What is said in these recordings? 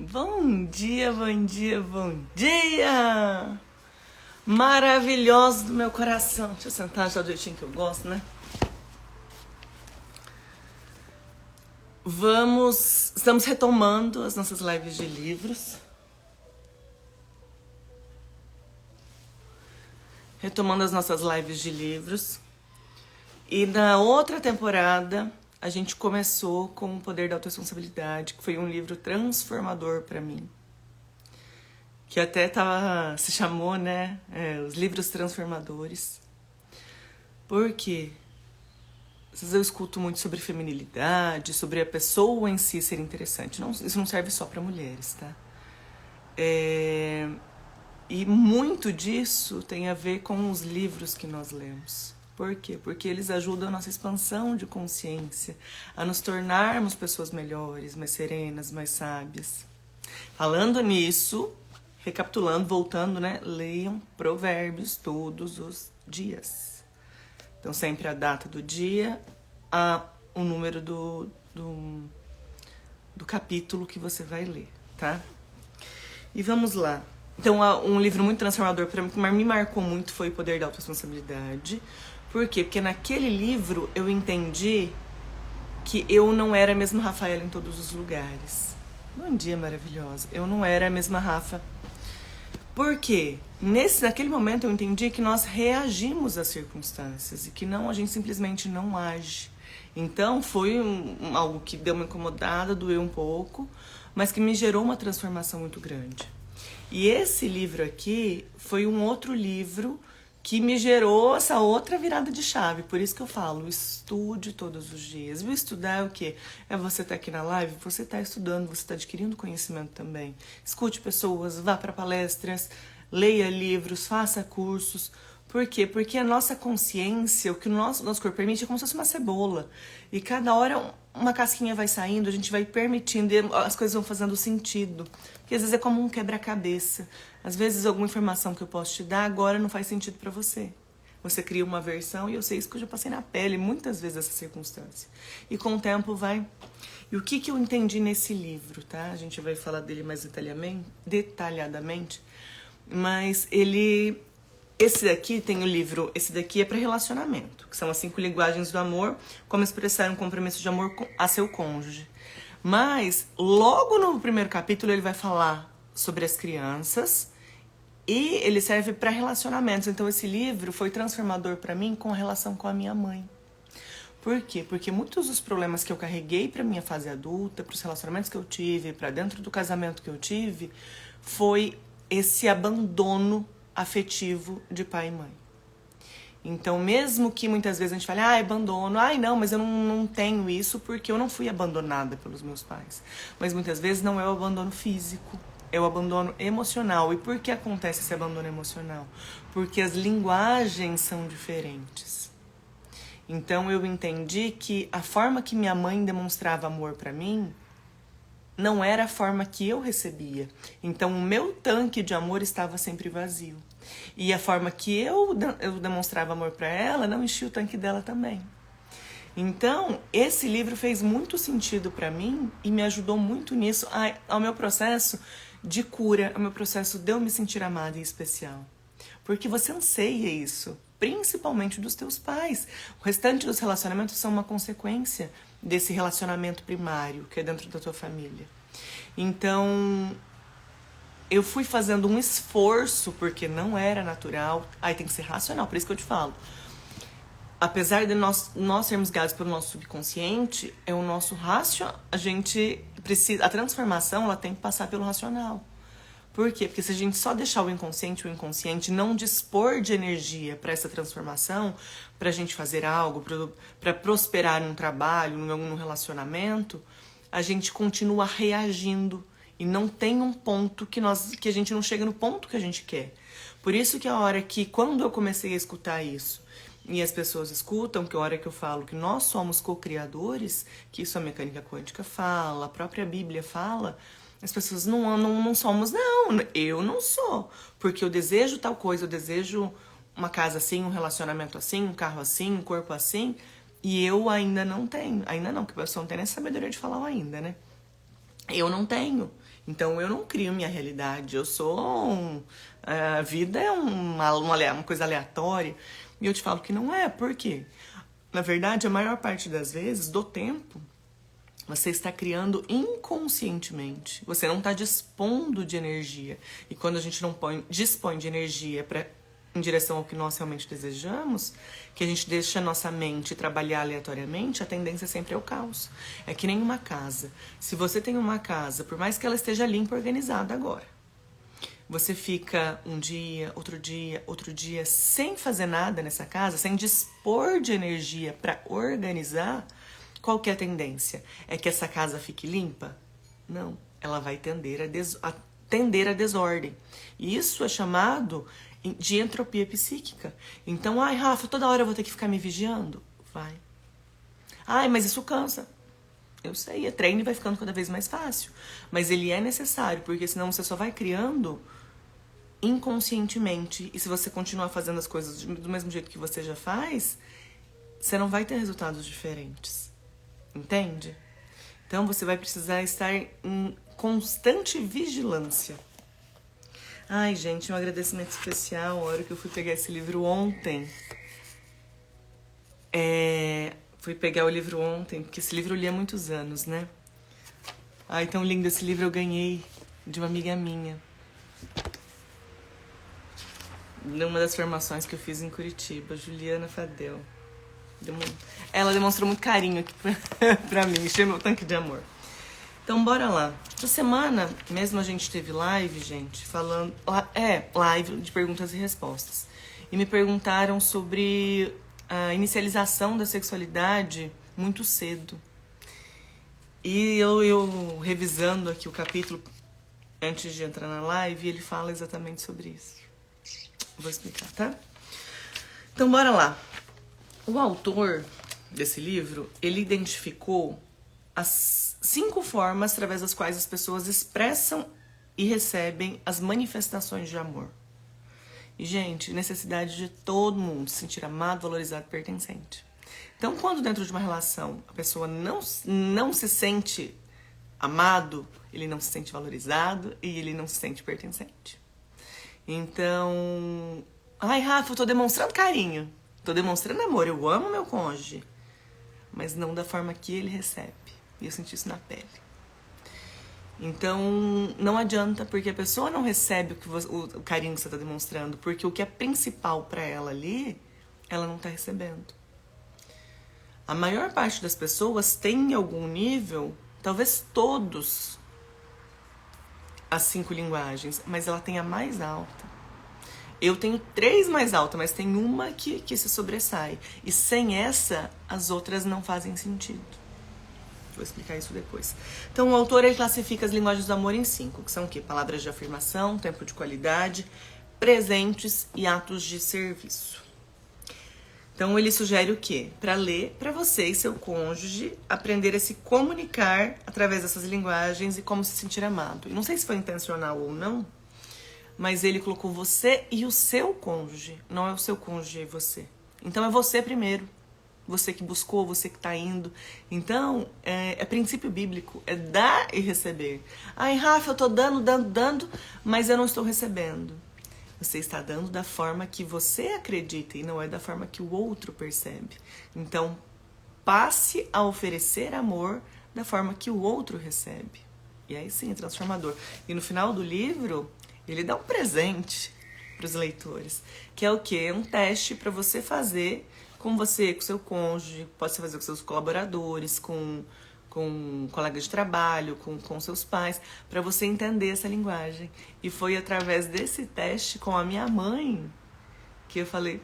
Bom dia, bom dia, bom dia! Maravilhoso do meu coração. Deixa eu sentar já do jeitinho que eu gosto, né? Estamos retomando as nossas lives de livros. Retomando as nossas lives de livros. E na outra temporada, a gente começou com O Poder da Autoresponsabilidade, que foi um livro transformador para mim. Que até se chamou, né? Os livros transformadores. Por quê? Às vezes eu escuto muito sobre feminilidade, sobre a pessoa em si ser interessante. Não, isso não serve só para mulheres, tá? E muito disso tem a ver com os livros que nós lemos. Por quê? Porque eles ajudam a nossa expansão de consciência, a nos tornarmos pessoas melhores, mais serenas, mais sábias. Falando nisso, recapitulando, voltando, né? Leiam Provérbios todos os dias. Então, sempre a data do dia, o número do capítulo que você vai ler, tá? E vamos lá. Então, um livro muito transformador para mim, que me marcou muito, foi O Poder da Autoresponsabilidade. Por quê? Porque naquele livro eu entendi que eu não era a mesma Rafaela em todos os lugares. Bom dia, maravilhosa. Eu não era a mesma Rafa. Por quê? Naquele momento eu entendi que nós reagimos às circunstâncias e que a gente simplesmente não age. Então foi algo que deu uma incomodada, doeu um pouco, mas que me gerou uma transformação muito grande. E esse livro aqui foi um outro livro que me gerou essa outra virada de chave. Por isso que eu falo, estude todos os dias. E estudar é o quê? É você estar aqui na live, você está estudando, você está adquirindo conhecimento também. Escute pessoas, vá para palestras, leia livros, faça cursos. Por quê? Porque a nossa consciência, o que o nosso corpo permite, é como se fosse uma cebola. E cada hora uma casquinha vai saindo, a gente vai permitindo, e as coisas vão fazendo sentido. Porque às vezes é como um quebra-cabeça. Às vezes alguma informação que eu posso te dar agora não faz sentido para você. Você cria uma versão, e eu sei isso que eu já passei na pele muitas vezes essa circunstância. E com o tempo vai... E o que eu entendi nesse livro, tá? A gente vai falar dele mais detalhadamente. Mas esse daqui tem o livro, esse daqui é para relacionamento, que são as 5 linguagens do amor, como expressar um compromisso de amor a seu cônjuge. Mas, logo no primeiro capítulo, ele vai falar sobre as crianças e ele serve para relacionamentos. Então, esse livro foi transformador para mim com a relação com a minha mãe. Por quê? Porque muitos dos problemas que eu carreguei para minha fase adulta, para os relacionamentos que eu tive, para dentro do casamento que eu tive, foi esse abandono afetivo de pai e mãe. Então, mesmo que muitas vezes a gente fale, abandono, não, mas eu não tenho isso porque eu não fui abandonada pelos meus pais. Mas muitas vezes não é o abandono físico, é o abandono emocional. E por que acontece esse abandono emocional? Porque as linguagens são diferentes. Então, eu entendi que a forma que minha mãe demonstrava amor para mim não era a forma que eu recebia. Então, o meu tanque de amor estava sempre vazio. E a forma que eu demonstrava amor para ela não enchia o tanque dela também. Então, esse livro fez muito sentido para mim e me ajudou muito nisso, ao meu processo de cura, ao meu processo de eu me sentir amada e especial. Porque você anseia isso, principalmente dos teus pais. O restante dos relacionamentos são uma consequência desse relacionamento primário que é dentro da tua família. Então, eu fui fazendo um esforço, porque não era natural. Aí tem que ser racional, por isso que eu te falo. Apesar de nós sermos guiados pelo nosso subconsciente, é o nosso racional. A transformação, ela tem que passar pelo racional. Por quê? Porque se a gente só deixar o inconsciente não dispor de energia para essa transformação, para a gente fazer algo, para prosperar num trabalho, num relacionamento, a gente continua reagindo e não tem um ponto que a gente não chega no ponto que a gente quer. Por isso que quando eu comecei a escutar isso, e as pessoas escutam, que a hora que eu falo que nós somos co-criadores, que isso a mecânica quântica fala, a própria Bíblia fala, as pessoas não somos, eu não sou, porque eu desejo tal coisa, eu desejo uma casa assim, um relacionamento assim, um carro assim, um corpo assim, e eu ainda não tenho, porque a pessoa não tem nem sabedoria de falar ainda, né? Eu não tenho. Então eu não crio minha realidade, eu sou a vida é uma coisa aleatória. E eu te falo que não é, por quê? Na verdade, a maior parte das vezes, do tempo, você está criando inconscientemente. Você não está dispondo de energia. E quando a gente não dispõe de energia em direção ao que nós realmente desejamos, que a gente deixa a nossa mente trabalhar aleatoriamente, a tendência sempre é o caos. É que nem uma casa. Se você tem uma casa, por mais que ela esteja limpa e organizada agora, você fica um dia, outro dia, sem fazer nada nessa casa, sem dispor de energia para organizar, qual que é a tendência? É que essa casa fique limpa? Não, ela vai tender a desordem. E isso é chamado de entropia psíquica. Então, ai, Rafa, toda hora eu vou ter que ficar me vigiando? Vai. Ai, mas isso cansa. Eu sei, é treino e vai ficando cada vez mais fácil. Mas ele é necessário, porque senão você só vai criando inconscientemente. E se você continuar fazendo as coisas do mesmo jeito que você já faz, você não vai ter resultados diferentes. Entende? Então você vai precisar estar em constante vigilância. Ai, gente, um agradecimento especial. A hora que eu fui pegar esse livro ontem. Fui pegar o livro ontem, porque esse livro eu li há muitos anos, né? Ai, tão lindo esse livro, eu ganhei de uma amiga minha. Numa das formações que eu fiz em Curitiba, Juliana Fadel. Ela demonstrou muito carinho aqui pra mim, encheu meu tanque de amor. Então, bora lá. Essa semana, mesmo a gente teve live, gente, falando... live de perguntas e respostas. E me perguntaram sobre a inicialização da sexualidade muito cedo. E eu revisando aqui o capítulo antes de entrar na live, ele fala exatamente sobre isso. Vou explicar, tá? Então, bora lá. O autor desse livro, ele identificou as 5 formas através das quais as pessoas expressam e recebem as manifestações de amor. E, gente, necessidade de todo mundo se sentir amado, valorizado, pertencente. Então, quando dentro de uma relação a pessoa não se sente amado, ele não se sente valorizado e ele não se sente pertencente. Então, ai, Rafa, eu tô demonstrando carinho. Tô demonstrando amor, eu amo meu cônjuge, mas não da forma que ele recebe. E eu senti isso na pele. Então, não adianta, porque a pessoa não recebe o carinho que você tá demonstrando, porque o que é principal pra ela ali, ela não tá recebendo. A maior parte das pessoas tem em algum nível, talvez todos, as 5 linguagens, mas ela tem a mais alta. Eu tenho 3 mais altas, mas tem uma que se sobressai. E sem essa, as outras não fazem sentido. Vou explicar isso depois. Então, o autor ele classifica as linguagens do amor em 5, que são o quê? Palavras de afirmação, tempo de qualidade, presentes e atos de serviço. Então, ele sugere o quê? Para ler, para você e seu cônjuge aprender a se comunicar através dessas linguagens e como se sentir amado. E não sei se foi intencional ou não, mas ele colocou você e o seu cônjuge, não é o seu cônjuge e você. Então é você primeiro, você que buscou, você que tá indo. Então é princípio bíblico, é dar e receber. Ai, Rafa, eu tô dando, mas eu não estou recebendo. Você está dando da forma que você acredita e não é da forma que o outro percebe. Então passe a oferecer amor da forma que o outro recebe. E aí sim é transformador. E no final do livro, ele dá um presente para os leitores, que é o quê? É um teste para você fazer com você, com seu cônjuge, pode ser fazer com seus colaboradores, com colegas de trabalho, com seus pais, para você entender essa linguagem. E foi através desse teste com a minha mãe que eu falei,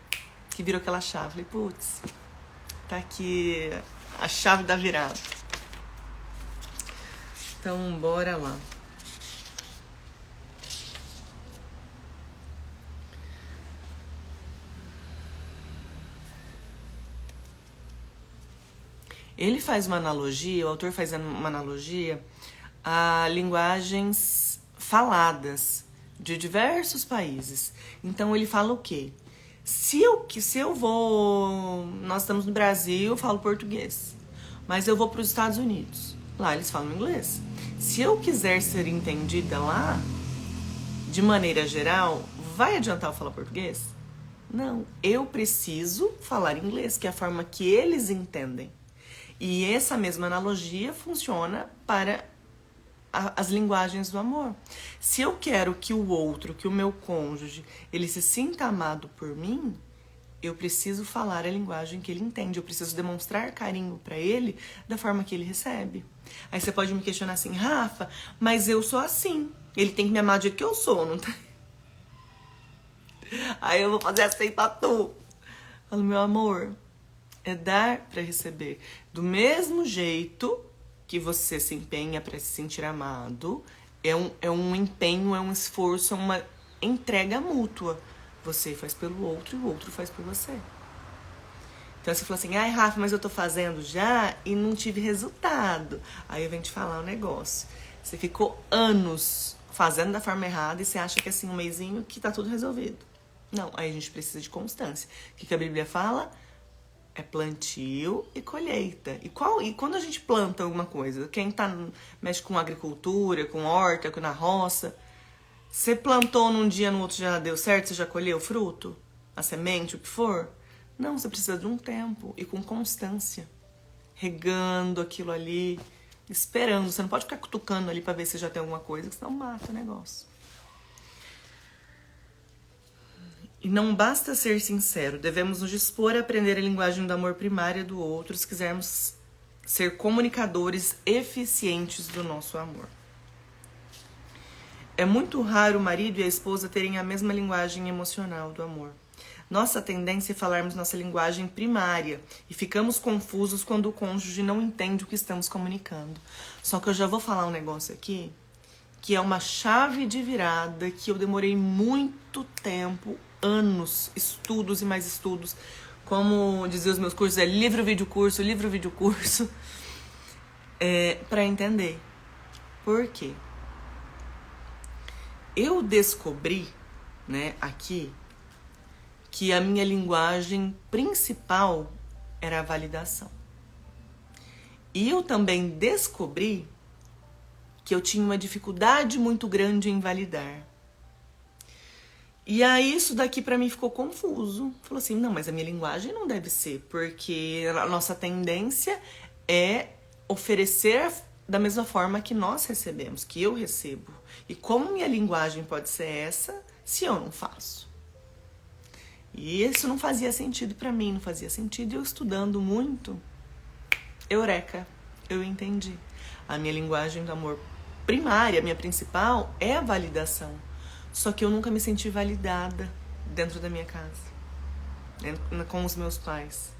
que virou aquela chave. Falei, putz, tá aqui a chave da virada. Então, bora lá. Ele faz uma analogia, o autor faz uma analogia a linguagens faladas de diversos países. Então ele fala o quê? Se eu vou... Nós estamos no Brasil, eu falo português. Mas eu vou para os Estados Unidos. Lá eles falam inglês. Se eu quiser ser entendida lá, de maneira geral, vai adiantar eu falar português? Não, eu preciso falar inglês, que é a forma que eles entendem. E essa mesma analogia funciona para as linguagens do amor. Se eu quero que o outro, que o meu cônjuge, ele se sinta amado por mim, eu preciso falar a linguagem que ele entende. Eu preciso demonstrar carinho para ele da forma que ele recebe. Aí você pode me questionar assim, Rafa, mas eu sou assim. Ele tem que me amar do jeito que eu sou, não tá? Aí eu vou fazer assim pra tu. Falo, meu amor, é dar para receber. Do mesmo jeito que você se empenha para se sentir amado, é um empenho, é um esforço, é uma entrega mútua. Você faz pelo outro e o outro faz por você. Então você fala assim, ai Rafa, mas eu tô fazendo já e não tive resultado. Aí eu venho te falar um negócio. Você ficou anos fazendo da forma errada e você acha que assim, um mesinho que tá tudo resolvido. Não, aí a gente precisa de constância. O que a Bíblia fala? É plantio e colheita. E quando a gente planta alguma coisa, quem mexe com agricultura, com horta, na roça, você plantou num dia, no outro já deu certo, você já colheu o fruto? A semente, o que for? Não, você precisa de um tempo e com constância. Regando aquilo ali, esperando. Você não pode ficar cutucando ali pra ver se já tem alguma coisa, que senão mata o negócio. E não basta ser sincero, devemos nos dispor a aprender a linguagem do amor primária do outro se quisermos ser comunicadores eficientes do nosso amor. É muito raro o marido e a esposa terem a mesma linguagem emocional do amor. Nossa tendência é falarmos nossa linguagem primária e ficamos confusos quando o cônjuge não entende o que estamos comunicando. Só que eu já vou falar um negócio aqui que é uma chave de virada que eu demorei muito tempo, anos, estudos e mais estudos, como diziam os meus cursos, livro, vídeo, curso, para entender. Por quê? Eu descobri, né, aqui, que a minha linguagem principal era a validação. E eu também descobri que eu tinha uma dificuldade muito grande em validar. E aí isso daqui pra mim ficou confuso. Falou assim, não, mas a minha linguagem não deve ser, porque a nossa tendência é oferecer da mesma forma que nós recebemos, que eu recebo. E como minha linguagem pode ser essa se eu não faço? E isso não fazia sentido pra mim, não fazia sentido. E eu estudando muito, eureka, eu entendi. A minha linguagem do amor primária, a minha principal, é a validação. Só que eu nunca me senti validada dentro da minha casa, com os meus pais.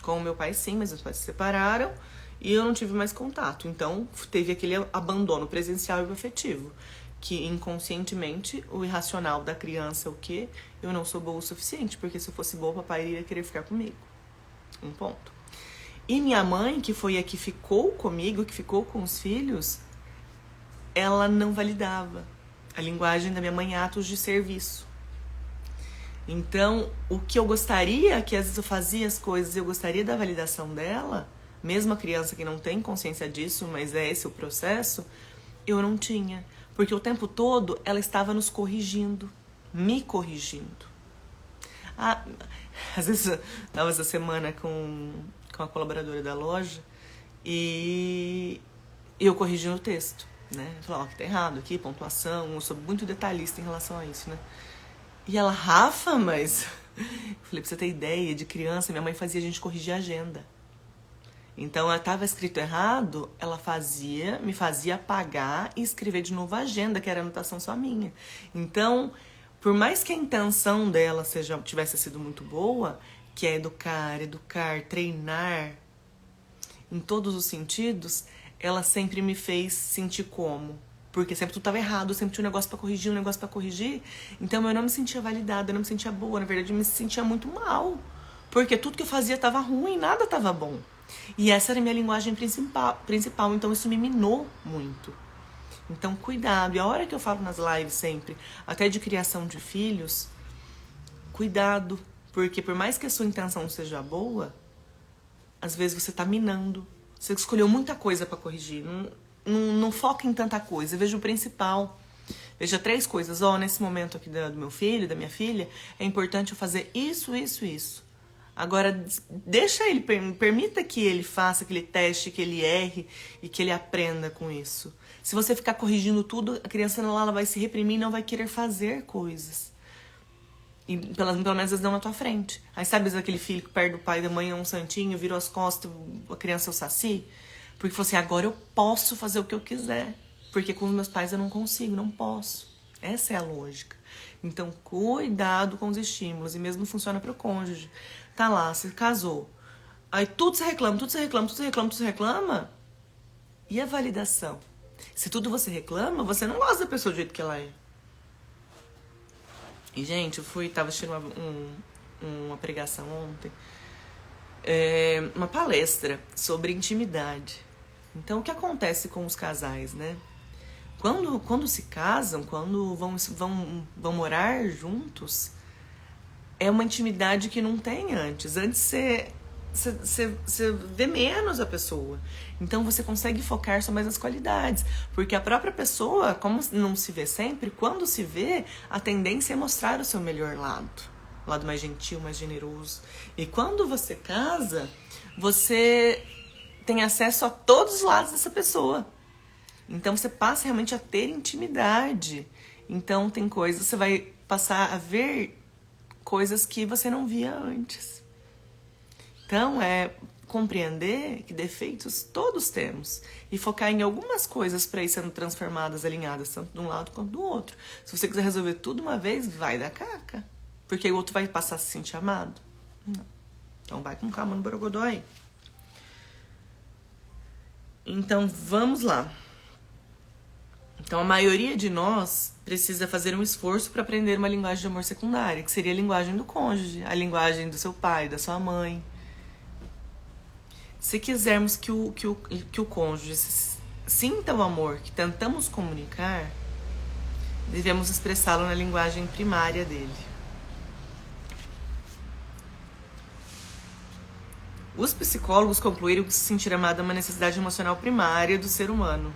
Com o meu pai sim, mas meus pais se separaram e eu não tive mais contato. Então teve aquele abandono presencial e afetivo, que inconscientemente o irracional da criança é o quê? Eu não sou boa o suficiente, porque se eu fosse boa, papai iria querer ficar comigo. Um ponto. E minha mãe, que foi a que ficou comigo, que ficou com os filhos, ela não validava. A linguagem da minha mãe é atos de serviço. Então, o que eu gostaria, que às vezes eu fazia as coisas, eu gostaria da validação dela, mesmo a criança que não tem consciência disso, mas é esse o processo, eu não tinha. Porque o tempo todo ela estava nos corrigindo, me corrigindo. Às vezes eu estava essa semana com a colaboradora da loja e eu corrigindo o texto, né? Eu falava, ó, que tá errado aqui, pontuação, eu sou muito detalhista em relação a isso, né? E ela, Rafa, mas... Eu falei, pra você ter ideia, de criança, minha mãe fazia a gente corrigir a agenda. Então, estava escrito errado, ela me fazia apagar e escrever de novo a agenda, que era anotação só minha. Então, por mais que a intenção dela tivesse sido muito boa, que é educar, treinar, em todos os sentidos, ela sempre me fez sentir como. Porque sempre tudo estava errado, sempre tinha um negócio pra corrigir. Então eu não me sentia validada, eu não me sentia boa. Na verdade, eu me sentia muito mal. Porque tudo que eu fazia estava ruim, nada estava bom. E essa era a minha linguagem principal, então isso me minou muito. Então, cuidado. E a hora que eu falo nas lives sempre, até de criação de filhos, cuidado. Porque por mais que a sua intenção seja boa, às vezes você tá minando. Você escolheu muita coisa pra corrigir. não foca em tanta coisa, veja o principal. Veja 3 coisas. Nesse momento aqui do meu filho, da minha filha, é importante eu fazer isso, isso, isso. Agora, deixa ele, permita que ele faça, que ele teste, que ele erre e que ele aprenda com isso. Se você ficar corrigindo tudo, a criança lá ela vai se reprimir e não vai querer fazer coisas. E pelo menos às vezes não na tua frente. Aí sabe aquele filho que perde o pai e da mãe é um santinho, virou as costas, a criança é o saci? Porque falou assim, agora eu posso fazer o que eu quiser. Porque com os meus pais eu não consigo, não posso. Essa é a lógica. Então, cuidado com os estímulos. E mesmo funciona para o cônjuge. Tá lá, você casou. Aí tudo você reclama, tudo você reclama, tudo você reclama, tudo você reclama. E a validação? Se tudo você reclama, você não gosta da pessoa do jeito que ela é. E, gente, eu tava assistindo uma pregação ontem. Uma palestra sobre intimidade. Então, o que acontece com os casais, né? Quando se casam, quando vão morar juntos, é uma intimidade que não tem antes. Antes você vê menos a pessoa. Então você consegue focar só mais nas qualidades. Porque a própria pessoa, como não se vê sempre, quando se vê, a tendência é mostrar o seu melhor lado. O lado mais gentil, mais generoso. E quando você casa, você tem acesso a todos os lados dessa pessoa. Então você passa realmente a ter intimidade. Então tem coisas, você vai passar a ver coisas que você não via antes. Então é compreender que defeitos todos temos e focar em algumas coisas para ir sendo transformadas, alinhadas, tanto de um lado quanto do outro. Se você quiser resolver tudo uma vez, vai dar caca. Porque o outro vai passar a se sentir amado. Não. Então vai com calma no borogodó aí. Então vamos lá. Então, a maioria de nós precisa fazer um esforço para aprender uma linguagem de amor secundária, que seria a linguagem do cônjuge, a linguagem do seu pai, da sua mãe. Se quisermos que o cônjuge sinta o amor que tentamos comunicar, devemos expressá-lo na linguagem primária dele. Os psicólogos concluíram que se sentir amado é uma necessidade emocional primária do ser humano.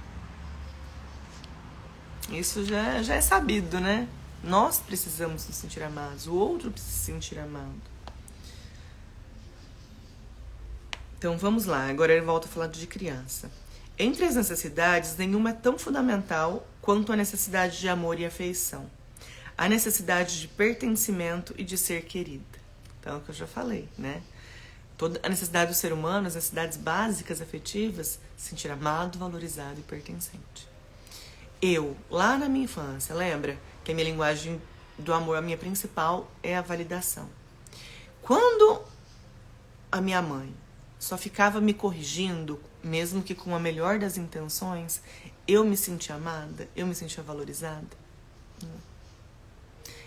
Isso já é sabido, né? Nós precisamos nos sentir amados. O outro precisa se sentir amado. Então, vamos lá. Agora ele volta a falar de criança. Entre as necessidades, nenhuma é tão fundamental quanto a necessidade de amor e afeição. A necessidade de pertencimento e de ser querida. Então, é o que eu já falei, né? Toda a necessidade do ser humano, as necessidades básicas afetivas, se sentir amado, valorizado e pertencente. Eu, lá na minha infância, lembra que a minha linguagem do amor, a minha principal, é a validação. Quando a minha mãe só ficava me corrigindo, mesmo que com a melhor das intenções, eu me sentia amada, eu me sentia valorizada.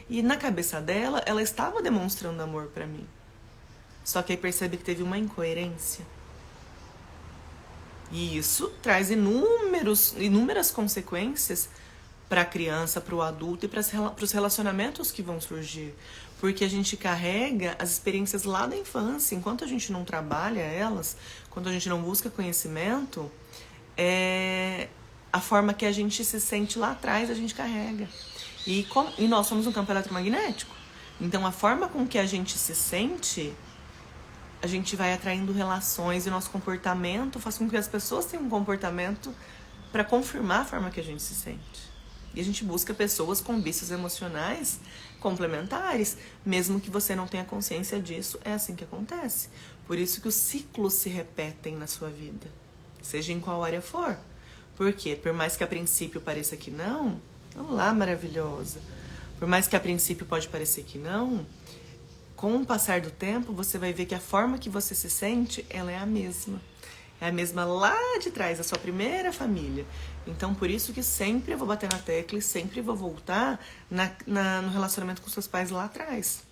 E na cabeça dela, ela estava demonstrando amor pra mim. Só que aí percebe que teve uma incoerência. E isso traz inúmeras consequências para a criança, para o adulto e para os relacionamentos que vão surgir. Porque a gente carrega as experiências lá da infância. Enquanto a gente não trabalha elas, quando a gente não busca conhecimento, a forma que a gente se sente lá atrás a gente carrega. E nós somos um campo eletromagnético. Então a forma com que a gente se sente, a gente vai atraindo relações e o nosso comportamento faz com que as pessoas tenham um comportamento para confirmar a forma que a gente se sente. E a gente busca pessoas com vícios emocionais complementares, mesmo que você não tenha consciência disso, é assim que acontece. Por isso que os ciclos se repetem na sua vida, seja em qual área for. Por quê? Por mais que a princípio pareça que não, olá, maravilhosa. Por mais que a princípio pode parecer que não, com o passar do tempo, você vai ver que a forma que você se sente, ela é a mesma. É a mesma lá de trás, da sua primeira família. Então, por isso que sempre eu vou bater na tecla e sempre vou voltar no relacionamento com seus pais lá atrás.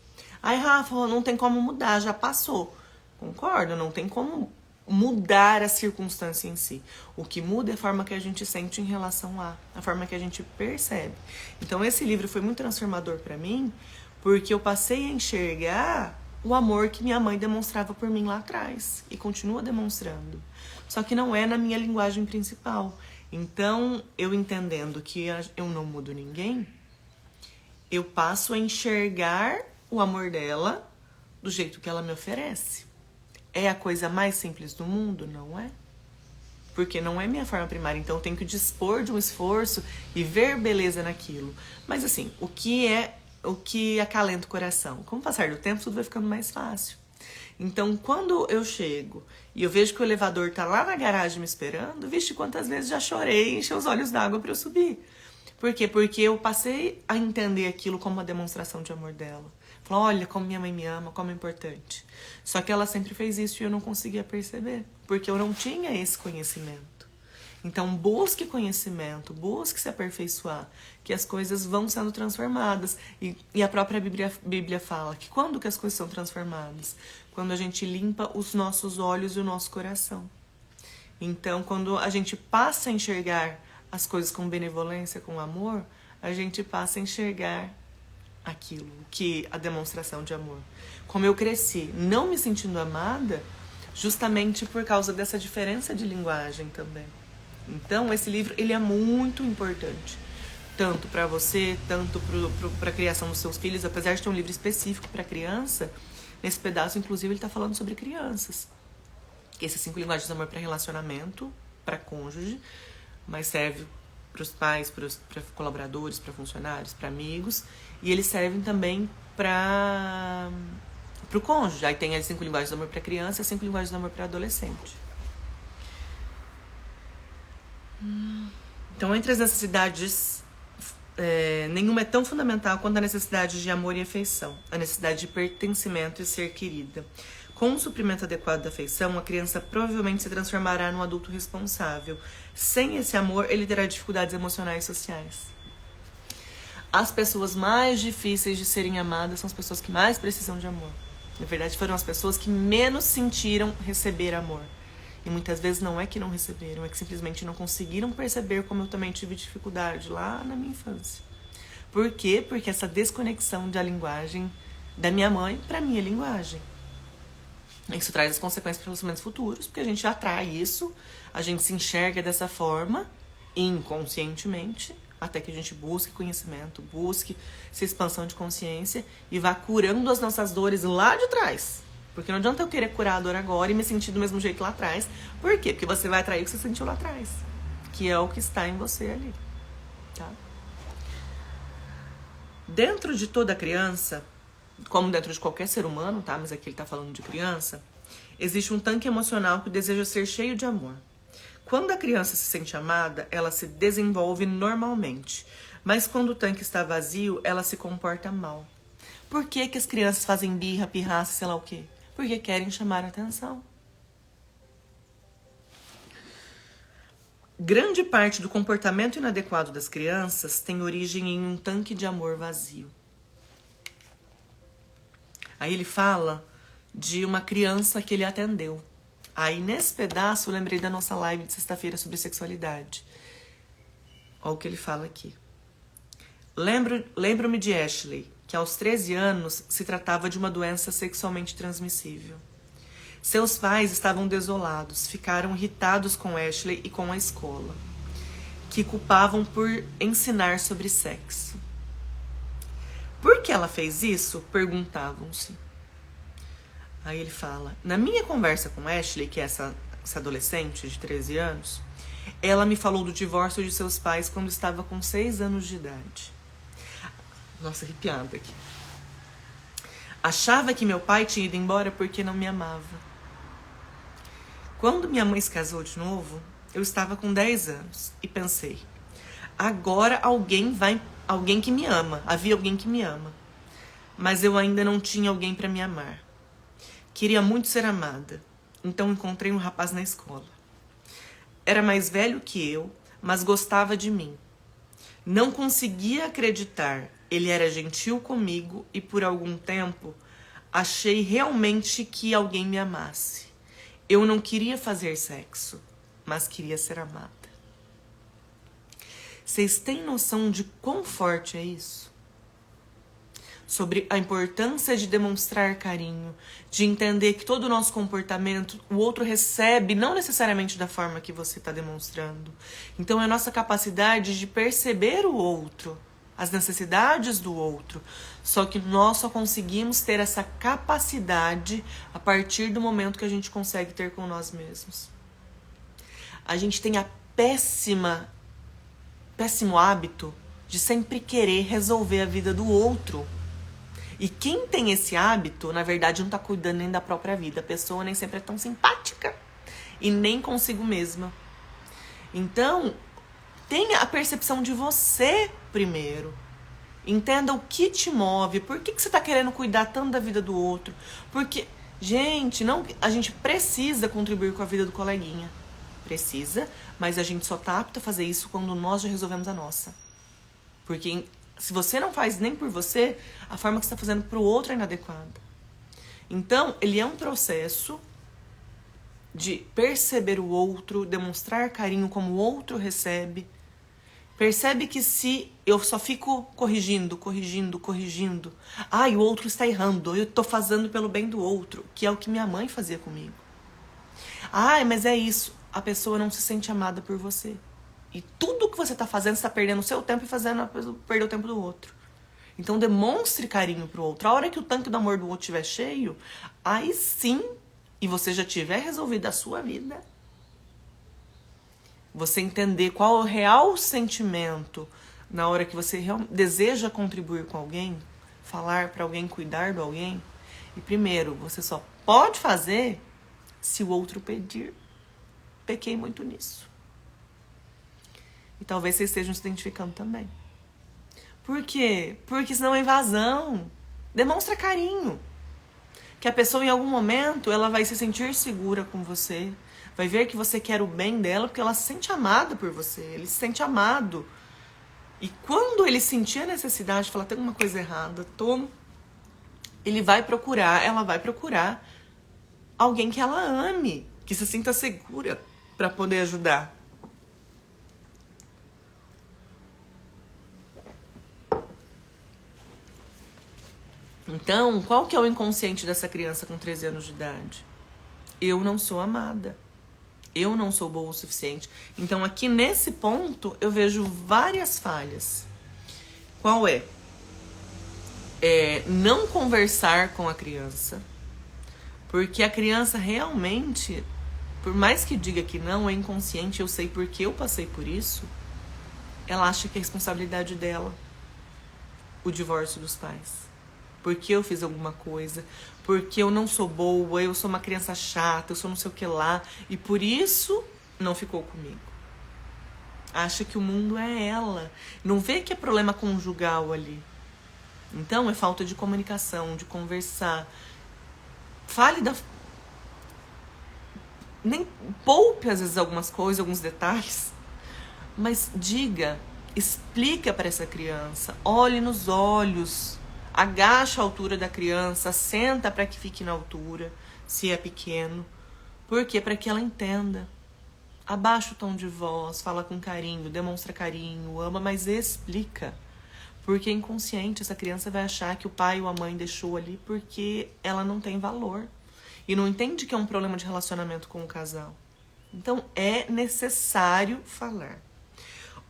Ai, Rafa, não tem como mudar, já passou. Concordo, não tem como mudar a circunstância em si. O que muda é a forma que a gente sente em relação a forma que a gente percebe. Então, esse livro foi muito transformador para mim, porque eu passei a enxergar o amor que minha mãe demonstrava por mim lá atrás. E continua demonstrando. Só que não é na minha linguagem principal. Então, eu entendendo que eu não mudo ninguém, eu passo a enxergar o amor dela do jeito que ela me oferece. É a coisa mais simples do mundo? Não é? Porque não é minha forma primária, então eu tenho que dispor de um esforço e ver beleza naquilo. Mas assim, o que acalenta o coração? Com o passar do tempo, tudo vai ficando mais fácil. Então, quando eu chego e eu vejo que o elevador tá lá na garagem me esperando, vixe, quantas vezes já chorei e encher os olhos d'água para eu subir. Por quê? Porque eu passei a entender aquilo como uma demonstração de amor dela. Falou, olha como minha mãe me ama, como é importante. Só que ela sempre fez isso e eu não conseguia perceber, porque eu não tinha esse conhecimento. Então, busque conhecimento, busque se aperfeiçoar, que as coisas vão sendo transformadas. E a própria Bíblia fala que quando que as coisas são transformadas? Quando a gente limpa os nossos olhos e o nosso coração. Então, quando a gente passa a enxergar as coisas com benevolência, com amor, a gente passa a enxergar aquilo, que a demonstração de amor. Como eu cresci não me sentindo amada, justamente por causa dessa diferença de linguagem também. Então, esse livro, ele é muito importante. Tanto para você, tanto para a criação dos seus filhos. Apesar de ter um livro específico para criança, nesse pedaço, inclusive, ele está falando sobre crianças. Esses 5 linguagens de amor para relacionamento, para cônjuge, mas serve para os pais, para colaboradores, para funcionários, para amigos. E eles servem também para o cônjuge. Aí tem as 5 linguagens do amor para criança e as 5 linguagens do amor para adolescente. Então, entre as necessidades, nenhuma é tão fundamental quanto a necessidade de amor e afeição, a necessidade de pertencimento e ser querida. Com o suprimento adequado da afeição, a criança provavelmente se transformará num adulto responsável. Sem esse amor, ele terá dificuldades emocionais e sociais. As pessoas mais difíceis de serem amadas são as pessoas que mais precisam de amor. Na verdade, foram as pessoas que menos sentiram receber amor. E muitas vezes não é que não receberam, é que simplesmente não conseguiram perceber, como eu também tive dificuldade lá na minha infância. Por quê? Porque essa desconexão da linguagem da minha mãe para a minha linguagem. Isso traz as consequências para relacionamentos futuros, porque a gente atrai isso, a gente se enxerga dessa forma, inconscientemente, até que a gente busque conhecimento, busque essa expansão de consciência e vá curando as nossas dores lá de trás. Porque não adianta eu querer curar a dor agora e me sentir do mesmo jeito lá atrás. Por quê? Porque você vai atrair o que você sentiu lá atrás, que é o que está em você ali, tá? Dentro de toda criança, como dentro de qualquer ser humano, tá? Mas aqui ele tá falando de criança, existe um tanque emocional que deseja ser cheio de amor. Quando a criança se sente amada, ela se desenvolve normalmente. Mas quando o tanque está vazio, ela se comporta mal. Por que que as crianças fazem birra, pirraça, sei lá o quê? Porque querem chamar a atenção. Grande parte do comportamento inadequado das crianças tem origem em um tanque de amor vazio. Aí ele fala de uma criança que ele atendeu. Aí nesse pedaço eu lembrei da nossa live de sexta-feira sobre sexualidade. Olha o que ele fala aqui. Lembro-me de Ashley, que aos 13 anos se tratava de uma doença sexualmente transmissível. Seus pais estavam desolados, ficaram irritados com Ashley e com a escola, que culpavam por ensinar sobre sexo. Por que ela fez isso? Perguntavam-se. Aí ele fala, na minha conversa com Ashley, que é essa adolescente de 13 anos, ela me falou do divórcio de seus pais quando estava com 6 anos de idade. Nossa, arrepiada aqui. Achava que meu pai tinha ido embora porque não me amava. Quando minha mãe se casou de novo, eu estava com 10 anos e pensei, agora alguém que me ama. Havia alguém que me ama. Mas eu ainda não tinha alguém para me amar. Queria muito ser amada. Então encontrei um rapaz na escola. Era mais velho que eu, mas gostava de mim. Não conseguia acreditar. Ele era gentil comigo e por algum tempo achei realmente que alguém me amasse. Eu não queria fazer sexo, mas queria ser amada. Vocês têm noção de quão forte é isso? sobre a importância de demonstrar carinho, de entender que todo o nosso comportamento o outro recebe, não necessariamente da forma que você está demonstrando. Então é a nossa capacidade de perceber o outro, as necessidades do outro. Só que nós só conseguimos ter essa capacidade a partir do momento que a gente consegue ter com nós mesmos. A gente tem a péssimo hábito de sempre querer resolver a vida do outro. E quem tem esse hábito, na verdade, não tá cuidando nem da própria vida. A pessoa nem sempre é tão simpática e nem consigo mesma. Então, tenha a percepção de você primeiro. Entenda o que te move. Por que você tá querendo cuidar tanto da vida do outro? Porque, gente, a gente precisa contribuir com a vida do coleguinha. Precisa, mas a gente só tá apto a fazer isso quando nós já resolvemos a nossa. Porque se você não faz nem por você, a forma que você está fazendo para o outro é inadequada. Então, ele é um processo de perceber o outro, demonstrar carinho como o outro recebe. Percebe que se eu só fico corrigindo, o outro está errando, eu estou fazendo pelo bem do outro, que é o que minha mãe fazia comigo. Mas é isso, a pessoa não se sente amada por você. E tudo que você está fazendo, você está perdendo o seu tempo e fazendo a pessoa perder o tempo do outro. Então demonstre carinho pro outro. A hora que o tanque do amor do outro estiver cheio, aí sim, e você já tiver resolvido a sua vida, você entender qual é o real sentimento na hora que você deseja contribuir com alguém, falar para alguém, cuidar de alguém. E primeiro, você só pode fazer se o outro pedir. Pequei muito nisso. E talvez vocês estejam se identificando também. Por quê? Porque senão é invasão. Demonstra carinho. Que a pessoa em algum momento ela vai se sentir segura com você. Vai ver que você quer o bem dela porque ela se sente amada por você. Ele se sente amado. E quando ele sentir a necessidade de falar tem alguma coisa errada, ela vai procurar alguém que ela ame, que se sinta segura para poder ajudar. Então, qual que é o inconsciente dessa criança com 13 anos de idade? Eu não sou amada. Eu não sou boa o suficiente. Então, aqui nesse ponto, eu vejo várias falhas. Qual é? Não conversar com a criança. Porque a criança realmente, por mais que diga que não, é inconsciente, eu sei porque eu passei por isso, ela acha que é responsabilidade dela o divórcio dos pais. Porque eu fiz alguma coisa, porque eu não sou boa, eu sou uma criança chata, eu sou não sei o que lá, e por isso não ficou comigo. Acha que o mundo é ela, não vê que é problema conjugal ali. Então é falta de comunicação, de conversar. Nem poupe às vezes algumas coisas, alguns detalhes, mas diga, explica para essa criança, olhe nos olhos. Agacha a altura da criança, senta para que fique na altura, se é pequeno. Por quê? Para que ela entenda. Abaixa o tom de voz, fala com carinho, demonstra carinho, ama, mas explica. Porque inconsciente essa criança vai achar que o pai ou a mãe deixou ali porque ela não tem valor. E não entende que é um problema de relacionamento com o casal. Então é necessário falar.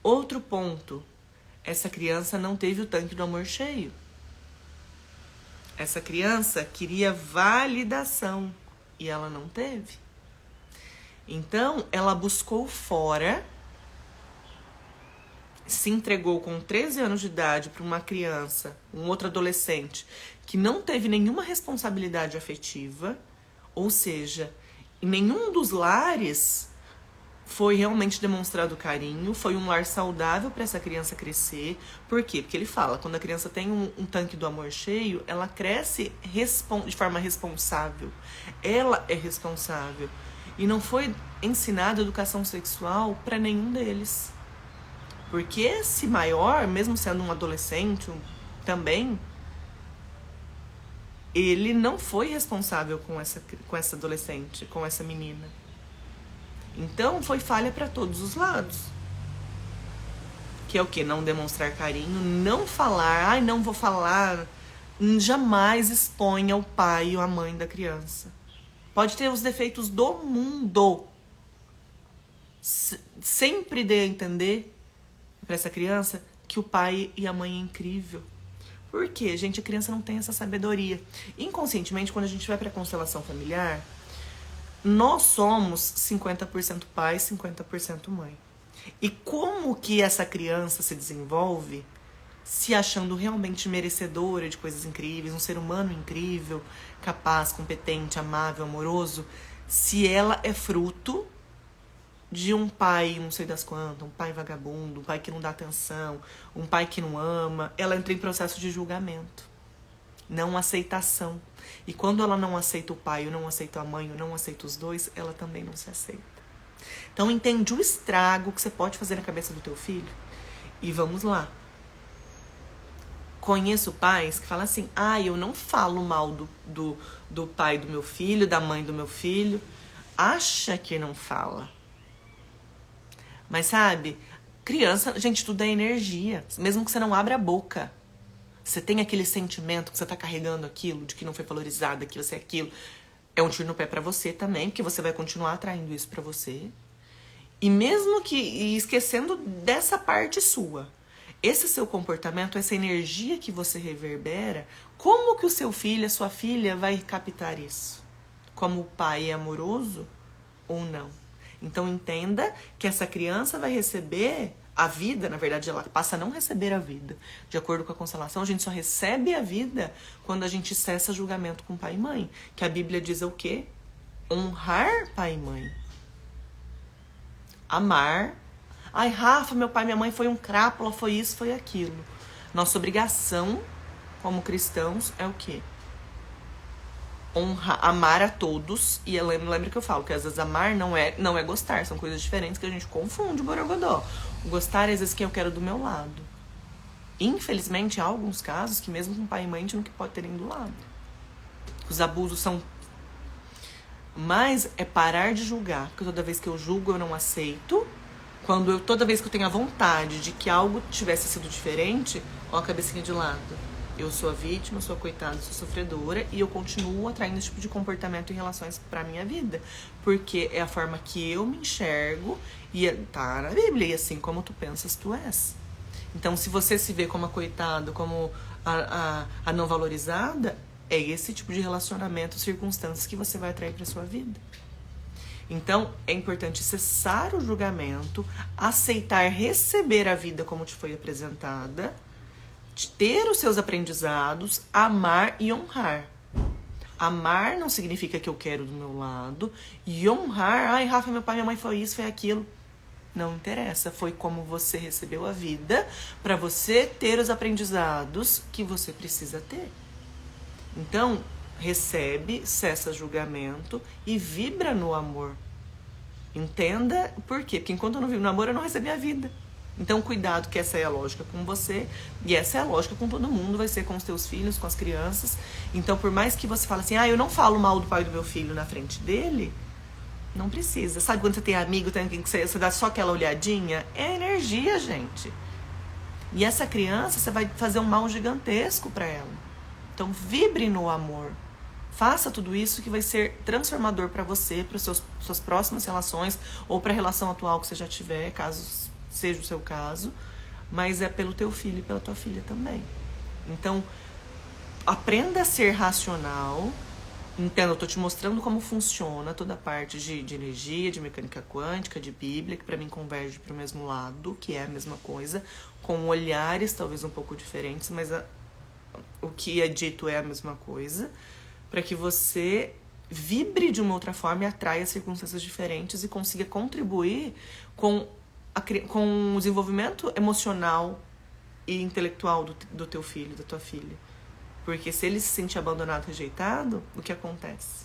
Outro ponto, essa criança não teve o tanque do amor cheio. Essa criança queria validação e ela não teve. Então, ela buscou fora, se entregou com 13 anos de idade para uma criança, um outro adolescente, que não teve nenhuma responsabilidade afetiva, ou seja, em nenhum dos lares foi realmente demonstrado carinho, foi um lar saudável para essa criança crescer. Por quê? Porque ele fala, quando a criança tem um tanque do amor cheio, ela cresce de forma responsável. Ela é responsável. E não foi ensinada educação sexual para nenhum deles. Porque esse maior, mesmo sendo um adolescente também, ele não foi responsável com essa adolescente, com essa menina. Então, foi falha para todos os lados. Que é o quê? Não demonstrar carinho, não falar, não vou falar Jamais exponha o pai ou a mãe da criança. Pode ter os defeitos do mundo. Sempre dê a entender para essa criança que o pai e a mãe é incrível. Por quê? Gente, a criança não tem essa sabedoria. Inconscientemente, quando a gente vai para a constelação familiar, nós somos 50% pai, 50% mãe. E como que essa criança se desenvolve se achando realmente merecedora de coisas incríveis, um ser humano incrível, capaz, competente, amável, amoroso, se ela é fruto de um pai não sei das quantas, um pai vagabundo, um pai que não dá atenção, um pai que não ama, ela entra em processo de julgamento, não aceitação. E quando ela não aceita o pai, ou não aceita a mãe, ou não aceita os dois, ela também não se aceita. Então entende o estrago que você pode fazer na cabeça do teu filho? E vamos lá. Conheço pais que falam assim, eu não falo mal do pai do meu filho, da mãe do meu filho. Acha que não fala. Mas sabe, criança, gente, tudo é energia. Mesmo que você não abra a boca. Você tem aquele sentimento que você tá carregando aquilo, de que não foi valorizada, que você é aquilo. É um tiro no pé pra você também, porque você vai continuar atraindo isso pra você. E mesmo que esquecendo dessa parte sua, esse seu comportamento, essa energia que você reverbera, como que o seu filho, a sua filha vai captar isso? Como o pai é amoroso ou não? Então entenda que essa criança vai receber a vida, na verdade ela passa a não receber a vida. De acordo com a constelação, a gente só recebe a vida quando a gente cessa julgamento com pai e mãe. Que a Bíblia diz o quê? Honrar pai e mãe. Amar. Ai, Rafa, meu pai e minha mãe foi um crápula, foi isso, foi aquilo. Nossa obrigação como cristãos é o quê? Amar a todos. E lembra que eu falo que às vezes amar não é gostar, são coisas diferentes que a gente confunde, borogodó. Gostar é às vezes quem eu quero do meu lado. Infelizmente há alguns casos que mesmo com pai e mãe a gente não pode ter nem do lado. Os abusos são... Mas é parar de julgar, porque toda vez que eu julgo eu não aceito. Toda vez que eu tenho a vontade de que algo tivesse sido diferente, ó a cabecinha de lado. Eu sou a vítima, sou a coitada, sou a sofredora e eu continuo atraindo esse tipo de comportamento em relações pra minha vida. Porque é a forma que eu me enxergo e tá na Bíblia, e assim como tu pensas, tu és. Então, se você se vê como a coitada, como a não valorizada, é esse tipo de relacionamento, circunstâncias que você vai atrair pra sua vida. Então, é importante cessar o julgamento, aceitar receber a vida como te foi apresentada, ter os seus aprendizados, amar e honrar. Amar não significa que eu quero do meu lado. E honrar, ai, Rafa, meu pai e minha mãe foi isso, foi aquilo. Não interessa, foi como você recebeu a vida para você ter os aprendizados que você precisa ter. Então, recebe, cessa julgamento e vibra no amor. Entenda por quê? Porque enquanto eu não vivo no amor, eu não recebi a vida. Então, cuidado, que essa é a lógica com você e essa é a lógica com todo mundo, vai ser com os teus filhos, com as crianças. Então, por mais que você fale assim, eu não falo mal do pai do meu filho na frente dele, não precisa. Sabe quando você tem amigo, tem alguém que você dá só aquela olhadinha? É energia, gente. E essa criança, você vai fazer um mal gigantesco para ela. Então, vibre no amor. Faça tudo isso que vai ser transformador para você, para suas próximas relações ou para a relação atual que você já tiver, caso seja o seu caso, mas é pelo teu filho e pela tua filha também. Então, aprenda a ser racional. Entenda, eu tô te mostrando como funciona toda a parte de energia, de mecânica quântica, de Bíblia, que para mim converge para o mesmo lado, que é a mesma coisa, com olhares talvez um pouco diferentes, mas o que é dito é a mesma coisa, para que você vibre de uma outra forma e atraia circunstâncias diferentes e consiga contribuir com o desenvolvimento emocional e intelectual do teu filho, da tua filha. Porque se ele se sente abandonado, rejeitado, o que acontece?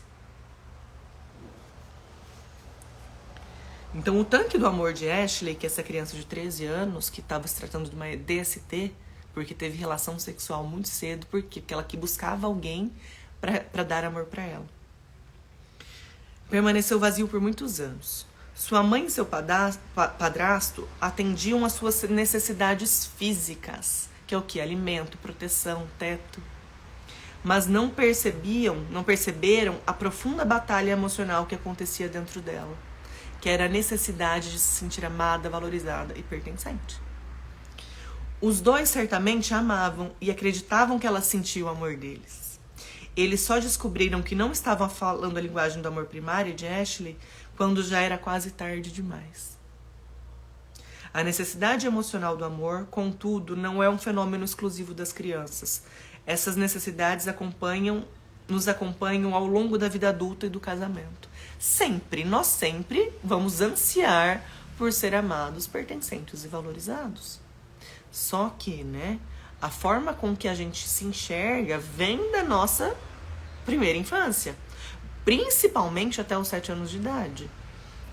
Então, o tanque do amor de Ashley, que é essa criança de 13 anos, que estava se tratando de uma DST, porque teve relação sexual muito cedo, por quê? Porque ela que buscava alguém para dar amor para ela. Permaneceu vazio por muitos anos. Sua mãe e seu padrasto atendiam às suas necessidades físicas, que é o que? Alimento, proteção, teto. mas não perceberam a profunda batalha emocional que acontecia dentro dela, que era a necessidade de se sentir amada, valorizada e pertencente. Os dois certamente a amavam e acreditavam que ela sentia o amor deles. Eles só descobriram que não estavam falando a linguagem do amor primário de Ashley quando já era quase tarde demais. A necessidade emocional do amor, contudo, não é um fenômeno exclusivo das crianças. Essas necessidades nos acompanham ao longo da vida adulta e do casamento. Nós sempre vamos ansiar por ser amados, pertencentes e valorizados. Só que, a forma com que a gente se enxerga vem da nossa primeira infância. Principalmente até os 7 anos de idade.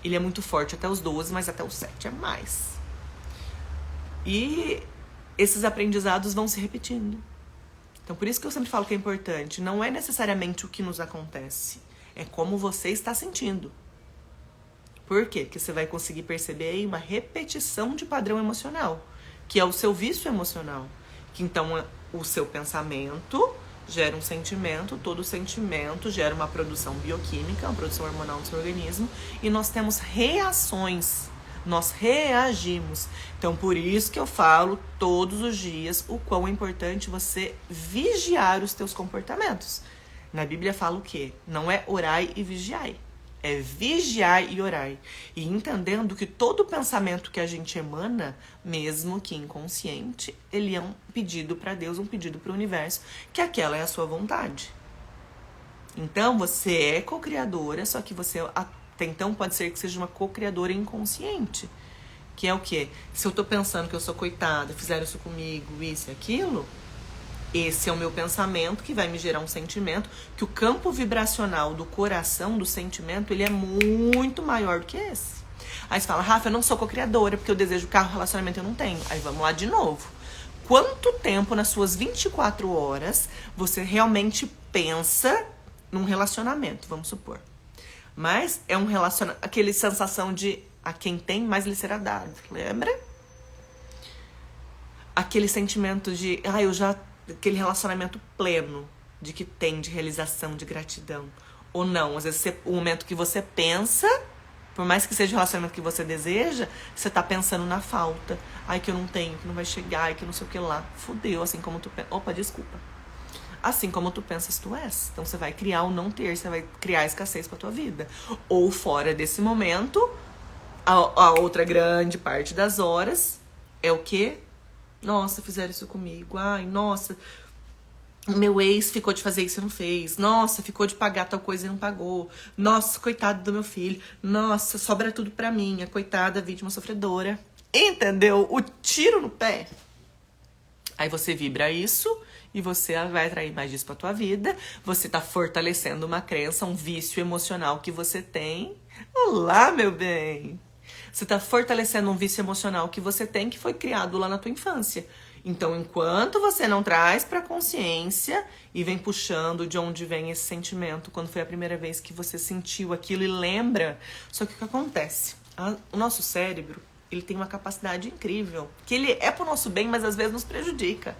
Ele é muito forte até os 12, mas até os 7 é mais. E esses aprendizados vão se repetindo. Então, por isso que eu sempre falo que é importante. Não é necessariamente o que nos acontece. É como você está sentindo. Por quê? Porque você vai conseguir perceber aí uma repetição de padrão emocional, que é o seu vício emocional. Que então o seu pensamento gera um sentimento, todo sentimento gera uma produção bioquímica, uma produção hormonal no seu organismo, e nós temos reações. Nós reagimos. Então, por isso que eu falo todos os dias o quão é importante você vigiar os teus comportamentos. Na Bíblia fala o quê? Não é orai e vigiai. É vigiai e orai. E entendendo que todo pensamento que a gente emana, mesmo que inconsciente, ele é um pedido para Deus, um pedido para o universo, que aquela é a sua vontade. Então, você é co-criadora, só que você... Então pode ser que seja uma co-criadora inconsciente. Que é o quê? Se eu tô pensando que eu sou coitada, fizeram isso comigo, isso e aquilo, esse é o meu pensamento que vai me gerar um sentimento, que o campo vibracional do coração, do sentimento, ele é muito maior do que esse. Aí você fala, Rafa, eu não sou co-criadora, porque eu desejo carro, relacionamento eu não tenho. Aí vamos lá de novo. Quanto tempo nas suas 24 horas você realmente pensa num relacionamento, vamos supor? Mas é um relacionamento, aquele sensação de a quem tem, mais lhe será dado. Lembra? Aquele sentimento de, aquele relacionamento pleno, de que tem, de realização, de gratidão. Ou não, às vezes o momento que você pensa, por mais que seja o relacionamento que você deseja, você tá pensando na falta. Ai, que eu não tenho, que não vai chegar, ai, que não sei o que lá. Fudeu, assim como tu pensa. Opa, desculpa. Assim como tu pensas, tu és. Então você vai criar o não ter, você vai criar a escassez pra tua vida. Ou fora desse momento, a outra grande parte das horas é o quê? Nossa, fizeram isso comigo. Ai, nossa, o meu ex ficou de fazer isso e não fez. Nossa, ficou de pagar tal coisa e não pagou. Nossa, coitado do meu filho. Nossa, sobra tudo pra mim. A coitada vítima sofredora. Entendeu? O tiro no pé. Aí você vibra isso e você vai atrair mais disso pra tua vida. Você tá fortalecendo uma crença, um vício emocional que você tem. Olá, meu bem! Você tá fortalecendo um vício emocional que você tem, que foi criado lá na tua infância. Então, enquanto você não traz pra consciência e vem puxando de onde vem esse sentimento, quando foi a primeira vez que você sentiu aquilo e lembra, só que o que acontece? O nosso cérebro, ele tem uma capacidade incrível, que ele é pro nosso bem, mas às vezes nos prejudica.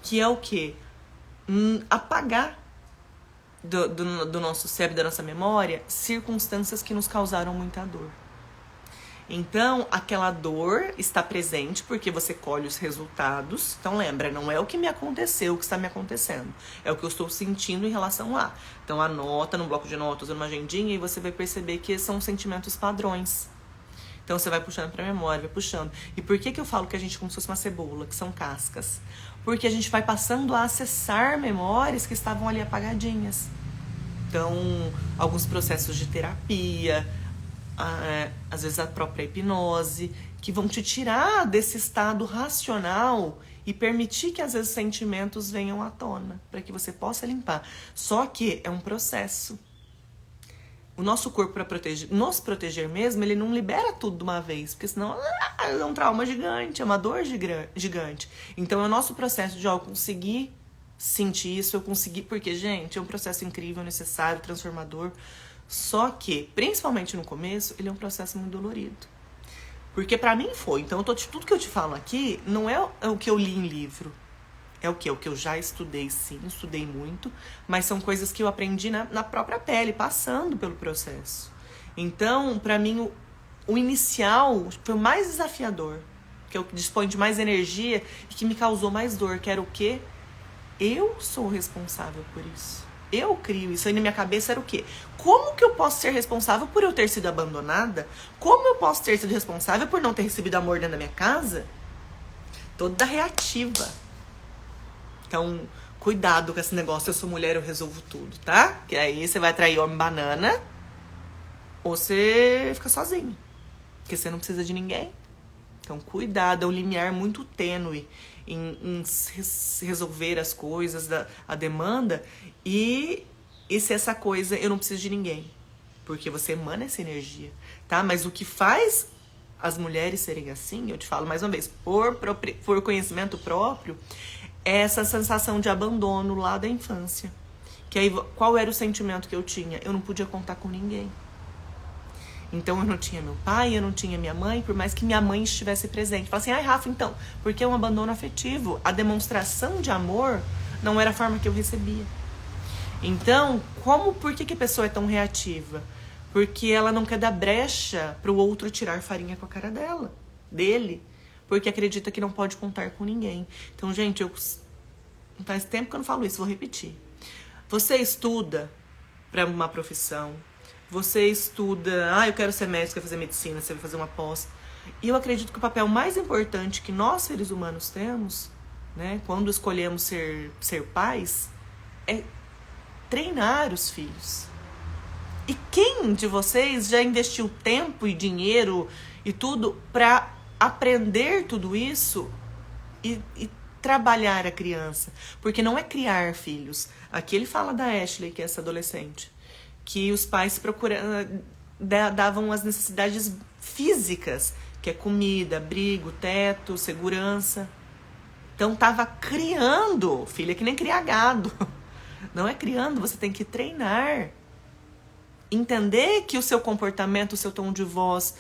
Que é o quê? Apagar do nosso cérebro, da nossa memória, circunstâncias que nos causaram muita dor. Então, aquela dor está presente porque você colhe os resultados. Então, lembra, não é o que me aconteceu, o que está me acontecendo. É o que eu estou sentindo em relação a. Então, anota no bloco de notas ou numa agendinha e você vai perceber que são sentimentos padrões. Então, você vai puxando pra memória, vai puxando. E por que eu falo que a gente é como se fosse uma cebola, que são cascas? Porque a gente vai passando a acessar memórias que estavam ali apagadinhas. Então, alguns processos de terapia, às vezes a própria hipnose, que vão te tirar desse estado racional e permitir que às vezes sentimentos venham à tona, para que você possa limpar. Só que é um processo. O nosso corpo, para nos proteger mesmo, ele não libera tudo de uma vez, porque senão é um trauma gigante, é uma dor gigante. Então é o nosso processo de eu conseguir sentir isso, eu conseguir, porque, gente, é um processo incrível, necessário, transformador. Só que, principalmente no começo, ele é um processo muito dolorido. Porque pra mim foi. Então, tudo que eu te falo aqui não é o que eu li em livro. É o que? É o que eu já estudei, sim, estudei muito, mas são coisas que eu aprendi na própria pele, passando pelo processo. Então, pra mim, o inicial foi o mais desafiador, que eu dispõe de mais energia e que me causou mais dor, que era o quê? Eu sou responsável por isso. Eu crio isso. Aí na minha cabeça era o quê? Como que eu posso ser responsável por eu ter sido abandonada? Como eu posso ter sido responsável por não ter recebido amor dentro da minha casa? Toda reativa. Então, cuidado com esse negócio, eu sou mulher, eu resolvo tudo, tá? Que aí você vai atrair homem banana ou você fica sozinho. Porque você não precisa de ninguém. Então, cuidado, é um limiar muito tênue em resolver as coisas, a demanda. E se essa coisa, eu não preciso de ninguém. Porque você emana essa energia, tá? Mas o que faz as mulheres serem assim, eu te falo mais uma vez, por conhecimento próprio, é essa sensação de abandono lá da infância. Que aí, qual era o sentimento que eu tinha? Eu não podia contar com ninguém. Então eu não tinha meu pai, eu não tinha minha mãe, por mais que minha mãe estivesse presente. Fala assim, ai Rafa, então, porque é um abandono afetivo. A demonstração de amor não era a forma que eu recebia. Então, por que a pessoa é tão reativa? Porque ela não quer dar brecha pro outro tirar farinha com a cara dele. Porque acredita que não pode contar com ninguém. Então, gente, faz tempo que eu não falo isso, vou repetir. Você estuda para uma profissão, você estuda, eu quero ser médico, quero fazer medicina, você vai fazer uma pós. E eu acredito que o papel mais importante que nós, seres humanos, temos, né, quando escolhemos ser pais, é treinar os filhos. E quem de vocês já investiu tempo e dinheiro e tudo para aprender tudo isso e trabalhar a criança? Porque não é criar filhos. Aqui ele fala da Ashley, que é essa adolescente, que os pais davam as necessidades físicas, que é comida, abrigo, teto, segurança. Então tava criando, filha, que nem criar gado. Não é criando, você tem que treinar. Entender que o seu comportamento, o seu tom de voz,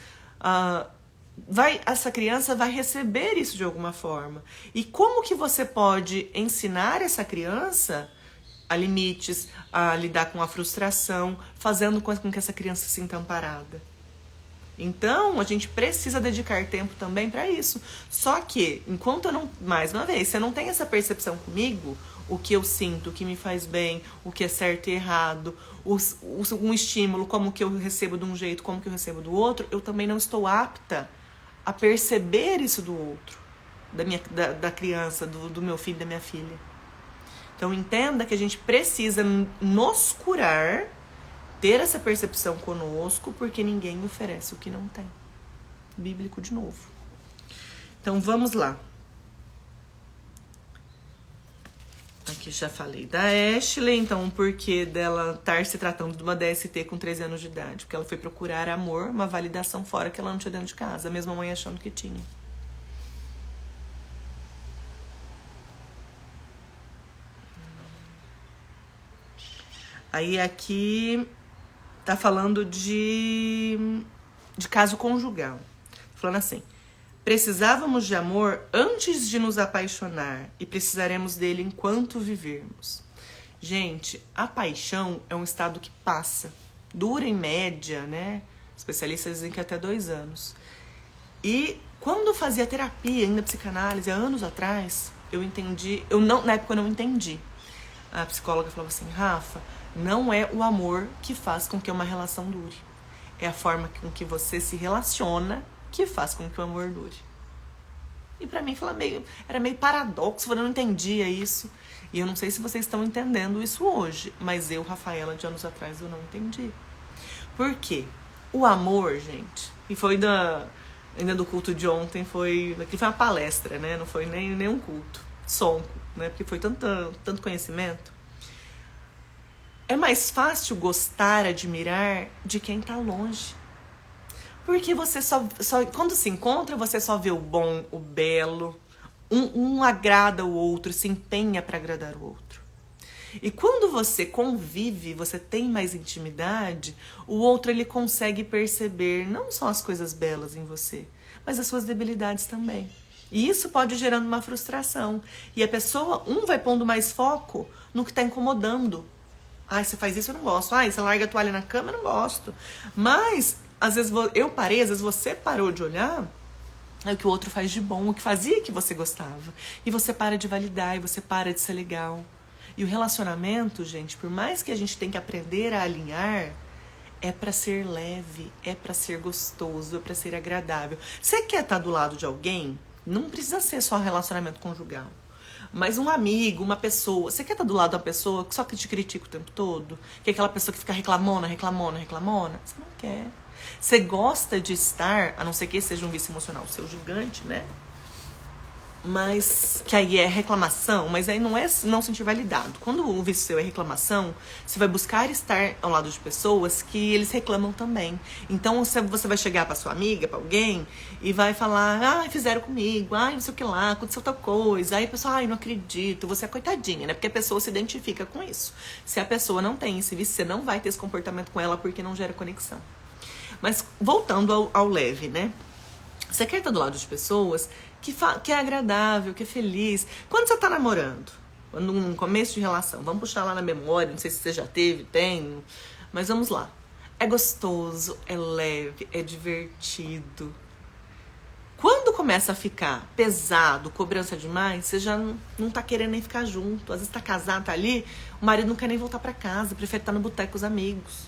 essa criança vai receber isso de alguma forma. E como que você pode ensinar essa criança a limites, a lidar com a frustração, fazendo com que essa criança se sinta amparada. Então, a gente precisa dedicar tempo também para isso. Só que, enquanto eu não, mais uma vez, se eu não tenho essa percepção comigo, o que eu sinto, o que me faz bem, o que é certo e errado, um estímulo, como que eu recebo de um jeito, como que eu recebo do outro, eu também não estou apta a perceber isso do outro, da criança, do meu filho, da minha filha. Então entenda que a gente precisa nos curar, ter essa percepção conosco, porque ninguém oferece o que não tem. Bíblico de novo. Então vamos lá. Aqui já falei da Ashley, então o porquê dela estar se tratando de uma DST com 13 anos de idade. Porque ela foi procurar amor, uma validação fora que ela não tinha dentro de casa. A mesma mãe achando que tinha. Aí aqui tá falando de caso conjugal. Falando assim, precisávamos de amor antes de nos apaixonar e precisaremos dele enquanto vivermos. Gente, a paixão é um estado que passa. Dura em média, né? Especialistas dizem que até 2 anos. E quando eu fazia terapia, ainda psicanálise, há anos atrás, na época eu não entendi. A psicóloga falava assim, Rafa, não é o amor que faz com que uma relação dure. É a forma com que você se relaciona que faz com que o amor dure. E pra mim era meio paradoxo, eu não entendia isso. E eu não sei se vocês estão entendendo isso hoje, mas eu, Rafaela, de anos atrás, eu não entendi. Por quê? O amor, gente, e foi ainda do culto de ontem, aqui foi uma palestra, né? Não foi nem um culto, né? Porque foi tanto conhecimento. É mais fácil gostar, admirar de quem tá longe. Porque você só quando se encontra, você só vê o bom, o belo. Um agrada o outro, se empenha para agradar o outro. E quando você convive, você tem mais intimidade, o outro ele consegue perceber não só as coisas belas em você, mas as suas debilidades também. E isso pode ir gerando uma frustração. E a pessoa, vai pondo mais foco no que tá incomodando. Ai, você faz isso, eu não gosto. Ai, você larga a toalha na cama, eu não gosto. Mas, às vezes eu parei, às vezes você parou de olhar o que o outro faz de bom, o que fazia que você gostava. E você para de validar, e você para de ser legal. E o relacionamento, gente, por mais que a gente tenha que aprender a alinhar, é pra ser leve, é pra ser gostoso, é pra ser agradável. Você quer estar do lado de alguém? Não precisa ser só relacionamento conjugal. Mas um amigo, uma pessoa. Você quer estar do lado de uma pessoa que só te critica o tempo todo? Que é aquela pessoa que fica reclamona? Você não quer. Você gosta de estar, a não ser que esse seja um vício emocional seu gigante, né? Mas que aí é reclamação, mas aí não é não sentir validado. Quando o vício seu é reclamação, você vai buscar estar ao lado de pessoas que eles reclamam também. Então você vai chegar pra sua amiga, pra alguém, e vai falar, fizeram comigo, não sei o que lá, aconteceu tal coisa. Aí a pessoa, não acredito, você é coitadinha, né? Porque a pessoa se identifica com isso. Se a pessoa não tem esse vício, você não vai ter esse comportamento com ela porque não gera conexão. Mas voltando ao leve, né? Você quer estar do lado de pessoas que é agradável, que é feliz. Quando você tá namorando, num começo de relação, vamos puxar lá na memória, não sei se você já teve, tem, mas vamos lá. É gostoso, é leve, é divertido. Quando começa a ficar pesado, cobrança demais, você já não tá querendo nem ficar junto. Às vezes tá casado, tá ali, o marido não quer nem voltar pra casa, prefere estar no boteco com os amigos.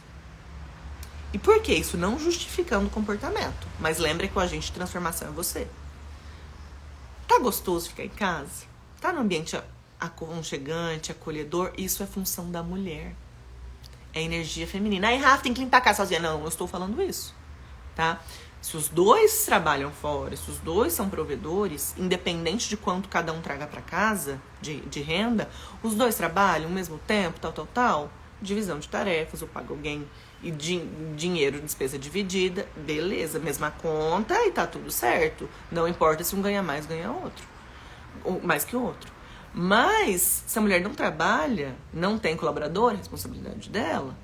E por que isso? Não justificando o comportamento. Mas lembra que o agente de transformação é você. Tá gostoso ficar em casa? Tá no ambiente aconchegante, acolhedor? Isso é função da mulher. É energia feminina. Aí, Rafa, tem que limpar a casa sozinha. Não, eu estou falando isso. Tá? Se os dois trabalham fora, se os dois são provedores, independente de quanto cada um traga pra casa de renda, os dois trabalham ao mesmo tempo, tal. Divisão de tarefas, eu pago alguém e dinheiro, despesa dividida, beleza, mesma conta e tá tudo certo. Não importa se um ganha mais, ganha outro, ou mais que o outro. Mas se a mulher não trabalha, não tem colaborador, é responsabilidade dela.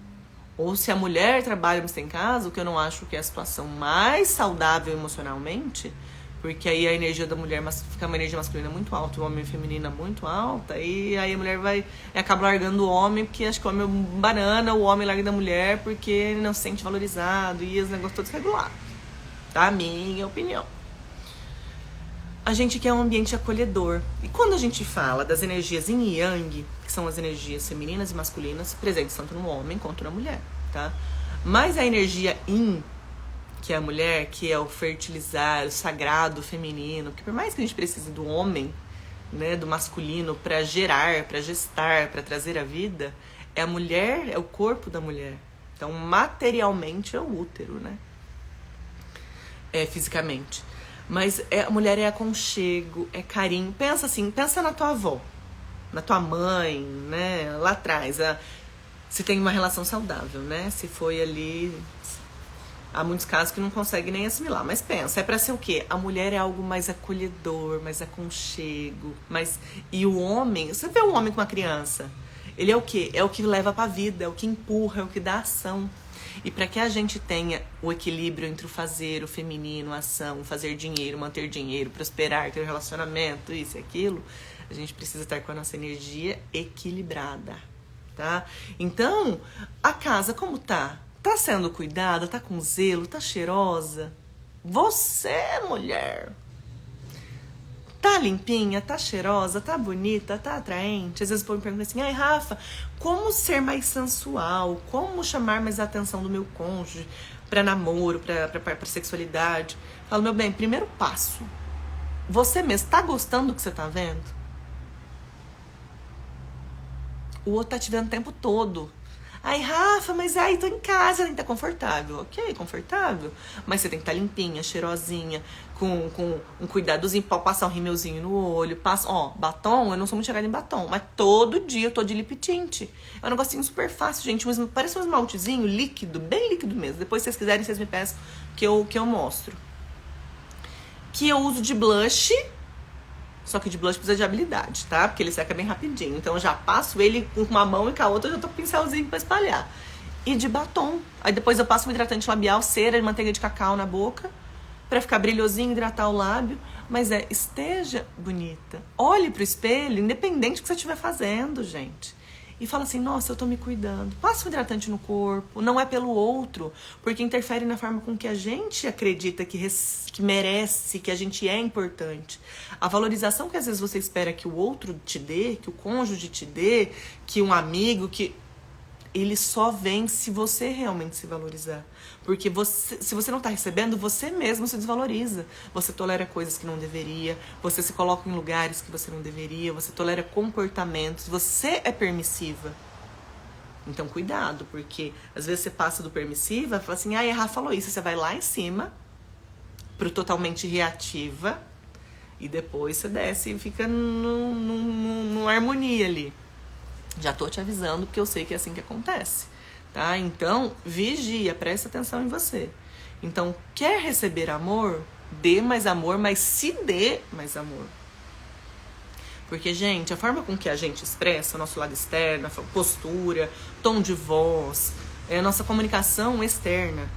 Ou se a mulher trabalha, mas tem casa, o que eu não acho que é a situação mais saudável emocionalmente, porque aí a energia da mulher fica uma energia masculina muito alta, o homem feminina muito alta, e aí a mulher acaba largando o homem, porque acho que o homem é banana, o homem larga da mulher porque ele não se sente valorizado, e os negócios todos regulados. Tá? Minha opinião. A gente quer um ambiente acolhedor. E quando a gente fala das energias yin e yang, que são as energias femininas e masculinas, presentes tanto no homem quanto na mulher, tá? Mas a energia yin, que é a mulher, que é o fertilizar, o sagrado feminino, que por mais que a gente precise do homem, né, do masculino para gerar, para gestar, para trazer a vida, é a mulher, é o corpo da mulher. Então, materialmente é o útero, né? Fisicamente. Mas a mulher é aconchego, é carinho. Pensa assim, pensa na tua avó, na tua mãe, né? Lá atrás, se tem uma relação saudável, né? Se foi ali... Há muitos casos que não conseguem nem assimilar. Mas pensa, é pra ser o quê? A mulher é algo mais acolhedor, mais aconchego. E o homem... Você vê um homem com uma criança, ele é o quê? É o que leva pra vida, é o que empurra, é o que dá ação. E para que a gente tenha o equilíbrio entre o fazer, o feminino, a ação, fazer dinheiro, manter dinheiro, prosperar, ter um relacionamento, isso e aquilo, a gente precisa estar com a nossa energia equilibrada, tá? Então, a casa como tá? Tá sendo cuidada? Tá com zelo? Tá cheirosa? Você, mulher, tá limpinha? Tá cheirosa? Tá bonita? Tá atraente? Às vezes o povo me pergunta assim, ai, Rafa, como ser mais sensual? Como chamar mais a atenção do meu cônjuge pra namoro, pra sexualidade? Falo, meu bem, primeiro passo, você mesmo tá gostando do que você tá vendo? O outro tá te vendo o tempo todo. Ai, Rafa, mas aí tô em casa, nem tá confortável. Ok, confortável. Mas você tem que estar limpinha, cheirosinha, com um cuidadozinho, pode passar um rímelzinho no olho. Batom, eu não sou muito chegada em batom, mas todo dia eu tô de lip tint. É um negocinho super fácil, gente. Parece um esmaltezinho líquido, bem líquido mesmo. Depois, se vocês quiserem, vocês me peçam que eu mostro. Que eu uso de blush. Só que de blush precisa de habilidade, tá? Porque ele seca bem rapidinho. Então eu já passo ele com uma mão e com a outra eu já tô com o pincelzinho pra espalhar. E de batom. Aí depois eu passo um hidratante labial, cera e manteiga de cacau na boca, pra ficar brilhosinho, hidratar o lábio. Mas esteja bonita. Olhe pro espelho, independente do que você estiver fazendo, gente. E fala assim, nossa, eu tô me cuidando. Passa um hidratante no corpo, não é pelo outro, porque interfere na forma com que a gente acredita que merece, que a gente é importante. A valorização que às vezes você espera que o outro te dê, que o cônjuge te dê, que um amigo, que ele só vem se você realmente se valorizar. Porque se você não tá recebendo, você mesmo se desvaloriza. Você tolera coisas que não deveria, você se coloca em lugares que você não deveria, você tolera comportamentos, você é permissiva. Então cuidado, porque às vezes você passa do permissiva, fala assim, a Rafa falou isso, você vai lá em cima pro totalmente reativa e depois você desce e fica numa harmonia ali. Já tô te avisando, porque eu sei que é assim que acontece, tá? Então, vigia, presta atenção em você. Então, quer receber amor? Dê mais amor, mas se dê mais amor. Porque, gente, a forma com que a gente expressa o nosso lado externo, a postura, tom de voz, a nossa comunicação externa,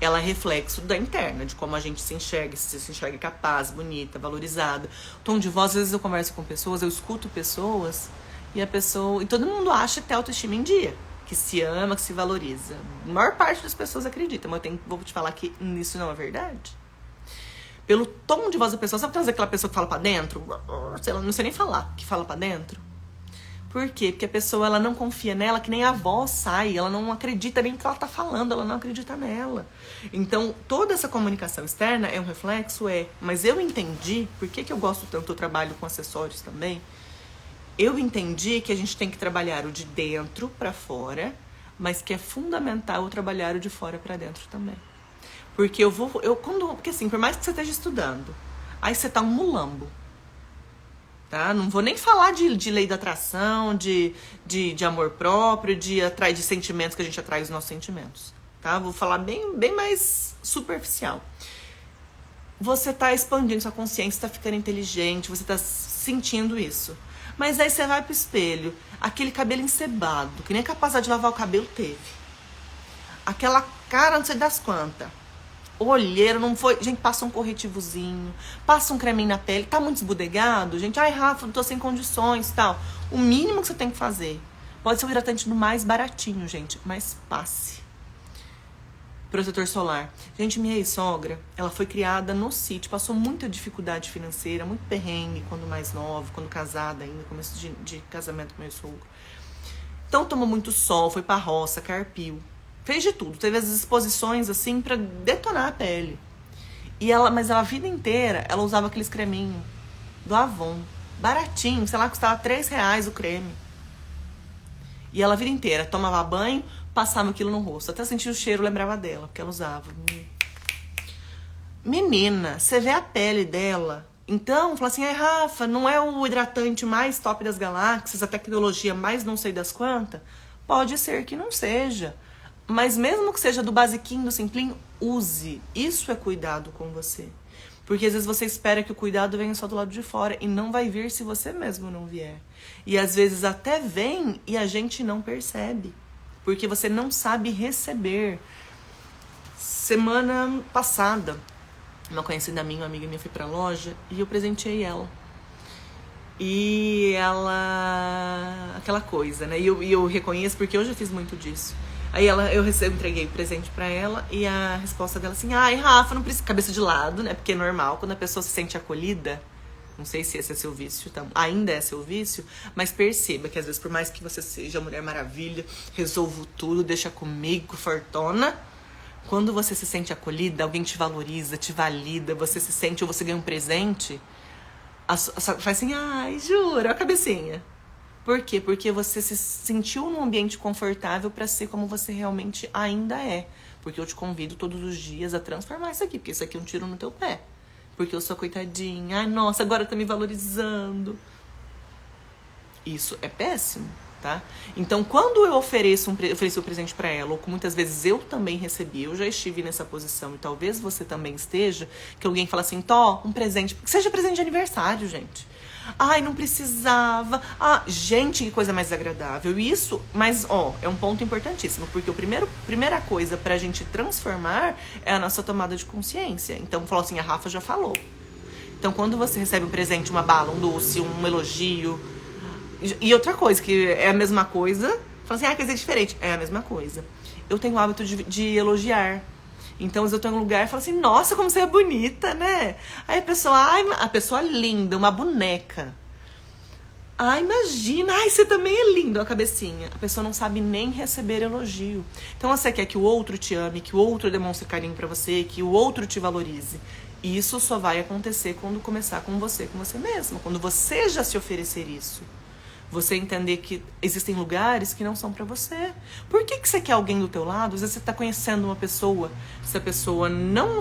ela é reflexo da interna, de como a gente se enxerga capaz, bonita, valorizada. Tom de voz, às vezes eu converso com pessoas, eu escuto pessoas... E todo mundo acha que tem autoestima em dia, que se ama, que se valoriza. A maior parte das pessoas acredita, mas vou te falar que isso não é verdade. Pelo tom de voz da pessoa, sabe aquela pessoa que fala pra dentro? Sei lá, não sei nem falar, que fala pra dentro. Por quê? Porque a pessoa ela não confia nela, que nem a voz sai, ela não acredita nem no que ela tá falando, ela não acredita nela. Então, toda essa comunicação externa é um reflexo, mas eu entendi, por que eu gosto tanto, eu trabalho com acessórios também, eu entendi que a gente tem que trabalhar o de dentro para fora, mas que é fundamental eu trabalhar o de fora para dentro também. Porque porque assim, por mais que você esteja estudando, aí você tá um mulambo, tá? Não vou nem falar de lei da atração, de amor próprio, de sentimentos que a gente atrai os nossos sentimentos, tá? Vou falar bem mais superficial. Você tá expandindo sua consciência, tá ficando inteligente, você tá sentindo isso. Mas aí você vai pro espelho, aquele cabelo encebado, que nem capacidade de lavar o cabelo teve. Aquela cara, não sei das quantas. Olheira, não foi... Gente, passa um corretivozinho, passa um creminho na pele, tá muito esbudegado, gente. Ai, Rafa, não tô sem condições e tal. O mínimo que você tem que fazer. Pode ser um hidratante do mais baratinho, gente, mas passe. Protetor solar. Gente, minha ex-sogra, ela foi criada no sítio, passou muita dificuldade financeira, muito perrengue quando mais nova, quando casada ainda, começo de casamento com meu sogro. Então tomou muito sol, foi pra roça, carpiu, fez de tudo, teve as exposições assim pra detonar a pele. Mas ela a vida inteira, ela usava aqueles creminhos do Avon, baratinho, sei lá, custava R$3 o creme. E ela a vida inteira tomava banho, passava aquilo no rosto. Até sentia o cheiro, lembrava dela, porque ela usava. Menina, você vê a pele dela. Então, fala assim, Rafa, não é o hidratante mais top das galáxias, a tecnologia mais não sei das quantas? Pode ser que não seja. Mas mesmo que seja do basiquinho, do simplinho, use. Isso é cuidado com você. Porque às vezes você espera que o cuidado venha só do lado de fora e não vai vir se você mesmo não vier. E às vezes até vem e a gente não percebe. Porque você não sabe receber. Semana passada, uma conhecida minha, uma amiga minha, foi pra loja e eu presenteei ela. E ela... aquela coisa, né? E eu reconheço porque eu já fiz muito disso. Aí eu entreguei o presente pra ela e a resposta dela assim, ai, Rafa, não precisa... Cabeça de lado, né? Porque é normal, quando a pessoa se sente acolhida, não sei se esse é seu vício, então, ainda é seu vício, mas perceba que às vezes, por mais que você seja a Mulher Maravilha, resolvo tudo, deixa comigo, fortuna, quando você se sente acolhida, alguém te valoriza, te valida, você se sente, ou você ganha um presente, faz assim, ai, jura, a cabecinha. Por quê? Porque você se sentiu num ambiente confortável para ser como você realmente ainda é. Porque eu te convido todos os dias a transformar isso aqui, porque isso aqui é um tiro no teu pé. Porque eu sou coitadinha, ai, nossa, agora tá me valorizando. Isso é péssimo, tá? Então, quando eu ofereci o presente pra ela, ou que muitas vezes eu também recebi, eu já estive nessa posição, e talvez você também esteja, que alguém fala assim, Tó, um presente, que seja presente de aniversário, gente. Ai, não precisava. Ah, gente, que coisa mais desagradável. Isso, mas, é um ponto importantíssimo, porque a primeira coisa pra gente transformar é a nossa tomada de consciência. Então, falou assim, a Rafa já falou. Então, quando você recebe um presente, uma bala, um doce, um elogio... E outra coisa, que é a mesma coisa... Fala assim, quer dizer diferente. É a mesma coisa. Eu tenho o hábito de elogiar. Então, eu tô em um lugar e falo assim, nossa, como você é bonita, né? Aí a pessoa linda, uma boneca. Imagina, você também é lindo, a cabecinha. A pessoa não sabe nem receber elogio. Então você quer que o outro te ame, que o outro demonstre carinho pra você, que o outro te valorize. E isso só vai acontecer quando começar com você mesmo. Quando você já se oferecer isso. Você entender que existem lugares que não são pra você. Por que você quer alguém do teu lado? Às vezes você tá conhecendo uma pessoa, se a pessoa não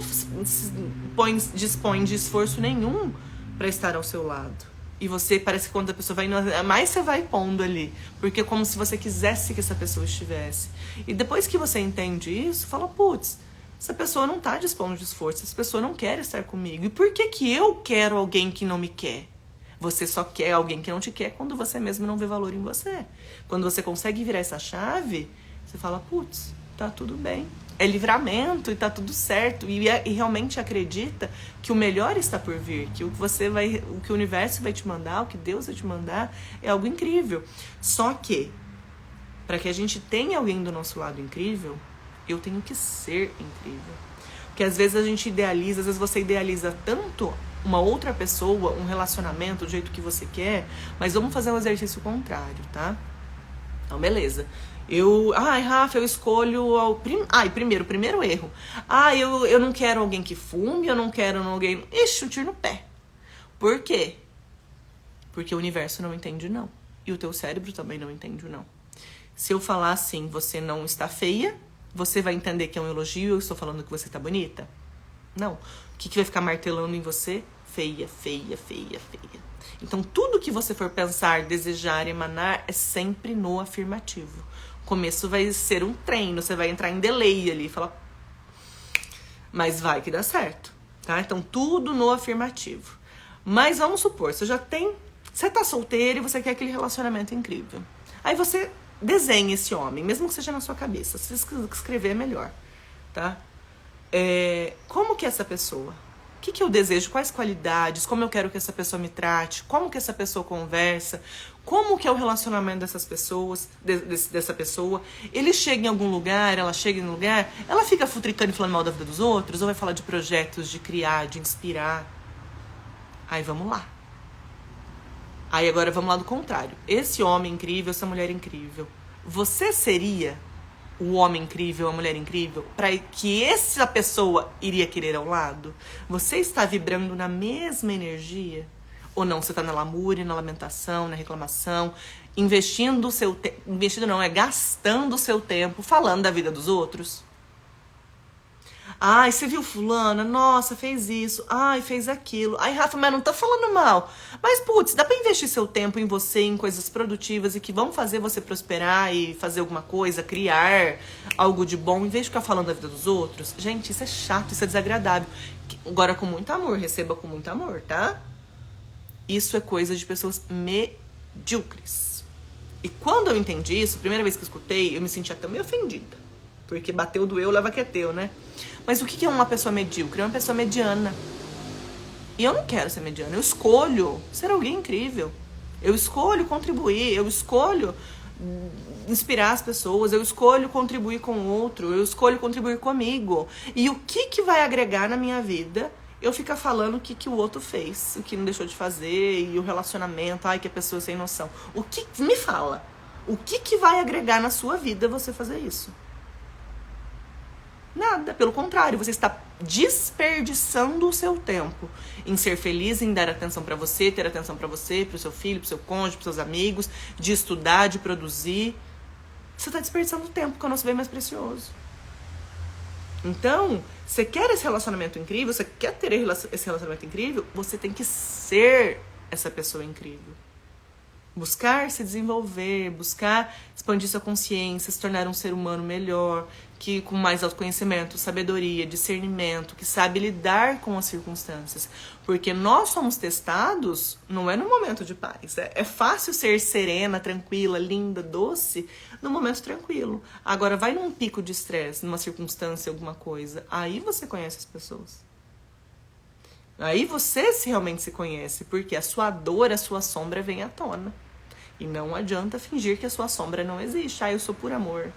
dispõe de esforço nenhum pra estar ao seu lado. E você, parece que quando a pessoa vai indo, mais você vai pondo ali. Porque é como se você quisesse que essa pessoa estivesse. E depois que você entende isso, fala, putz, essa pessoa não tá dispondo de esforço, essa pessoa não quer estar comigo. E por que eu quero alguém que não me quer? Você só quer alguém que não te quer quando você mesmo não vê valor em você. Quando você consegue virar essa chave, você fala, putz, tá tudo bem. É livramento e tá tudo certo. E realmente acredita que o melhor está por vir. Que o que o universo vai te mandar, o que Deus vai te mandar, é algo incrível. Só que, para que a gente tenha alguém do nosso lado incrível, eu tenho que ser incrível. Porque às vezes a gente idealiza, às vezes você idealiza tanto uma outra pessoa, um relacionamento, do jeito que você quer, mas vamos fazer um exercício contrário, tá? Então, beleza. Rafa, eu escolho... primeiro erro. Eu não quero alguém que fume, eu não quero alguém... Ixi, um tiro no pé. Por quê? Porque o universo não entende não. E o teu cérebro também não entende o não. Se eu falar assim, você não está feia, você vai entender que é um elogio, eu estou falando que você está bonita? Não. O que vai ficar martelando em você? Feia, feia, feia, feia. Então, tudo que você for pensar, desejar, emanar, é sempre no afirmativo. O começo vai ser um treino, você vai entrar em delay ali, falar... Mas vai que dá certo, tá? Então, tudo no afirmativo. Mas vamos supor, você tá solteiro e você quer aquele relacionamento incrível. Aí você desenha esse homem, mesmo que seja na sua cabeça. Se você escrever é melhor, tá? Como que é essa pessoa? O que eu desejo? Quais qualidades? Como eu quero que essa pessoa me trate? Como que essa pessoa conversa? Como que é o relacionamento dessas pessoas, dessa pessoa? Ele chega em algum lugar, ela chega em um lugar, ela fica futricando e falando mal da vida dos outros? Ou vai falar de projetos, de criar, de inspirar? Aí vamos lá. Aí agora vamos lá do contrário. Esse homem incrível, essa mulher incrível. Você seria o homem incrível, a mulher incrível, para que essa pessoa iria querer ao lado? Você está vibrando na mesma energia? Ou não? Você está na lamúria, na lamentação, na reclamação, investindo o seu tempo, gastando o seu tempo falando da vida dos outros? Você viu fulana? Nossa, fez isso. Fez aquilo. Rafa, mas não tá falando mal. Mas, putz, dá pra investir seu tempo em você, em coisas produtivas e que vão fazer você prosperar e fazer alguma coisa, criar algo de bom, em vez de ficar falando da vida dos outros? Gente, isso é chato, isso é desagradável. Agora, com muito amor, receba com muito amor, tá? Isso é coisa de pessoas medíocres. E quando eu entendi isso, a primeira vez que eu escutei, eu me senti até meio ofendida. Porque bateu, doeu, leva que é teu, né? Mas o que é uma pessoa medíocre? É uma pessoa mediana. E eu não quero ser mediana. Eu escolho ser alguém incrível. Eu escolho contribuir. Eu escolho inspirar as pessoas. Eu escolho contribuir com o outro. Eu escolho contribuir comigo. E o que vai agregar na minha vida? Eu ficar falando o que o outro fez, o que não deixou de fazer, e o relacionamento, que a pessoa sem noção. Me fala. O que vai agregar na sua vida você fazer isso? Nada, pelo contrário, você está desperdiçando o seu tempo em ser feliz, em dar atenção pra você, ter atenção pra você, pro seu filho, pro seu cônjuge, pros seus amigos, de estudar, de produzir. Você está desperdiçando tempo, que é o nosso bem mais precioso. Então, você quer esse relacionamento incrível, você quer ter esse relacionamento incrível, você tem que ser essa pessoa incrível. Buscar se desenvolver, buscar expandir sua consciência, se tornar um ser humano melhor, que com mais autoconhecimento, sabedoria, discernimento, que sabe lidar com as circunstâncias. Porque nós somos testados, não é no momento de paz. É fácil ser serena, tranquila, linda, doce, no momento tranquilo. Agora vai num pico de estresse, numa circunstância, alguma coisa, aí você conhece as pessoas. Aí você realmente se conhece, porque a sua dor, a sua sombra vem à tona. E não adianta fingir que a sua sombra não existe. Eu sou por amor.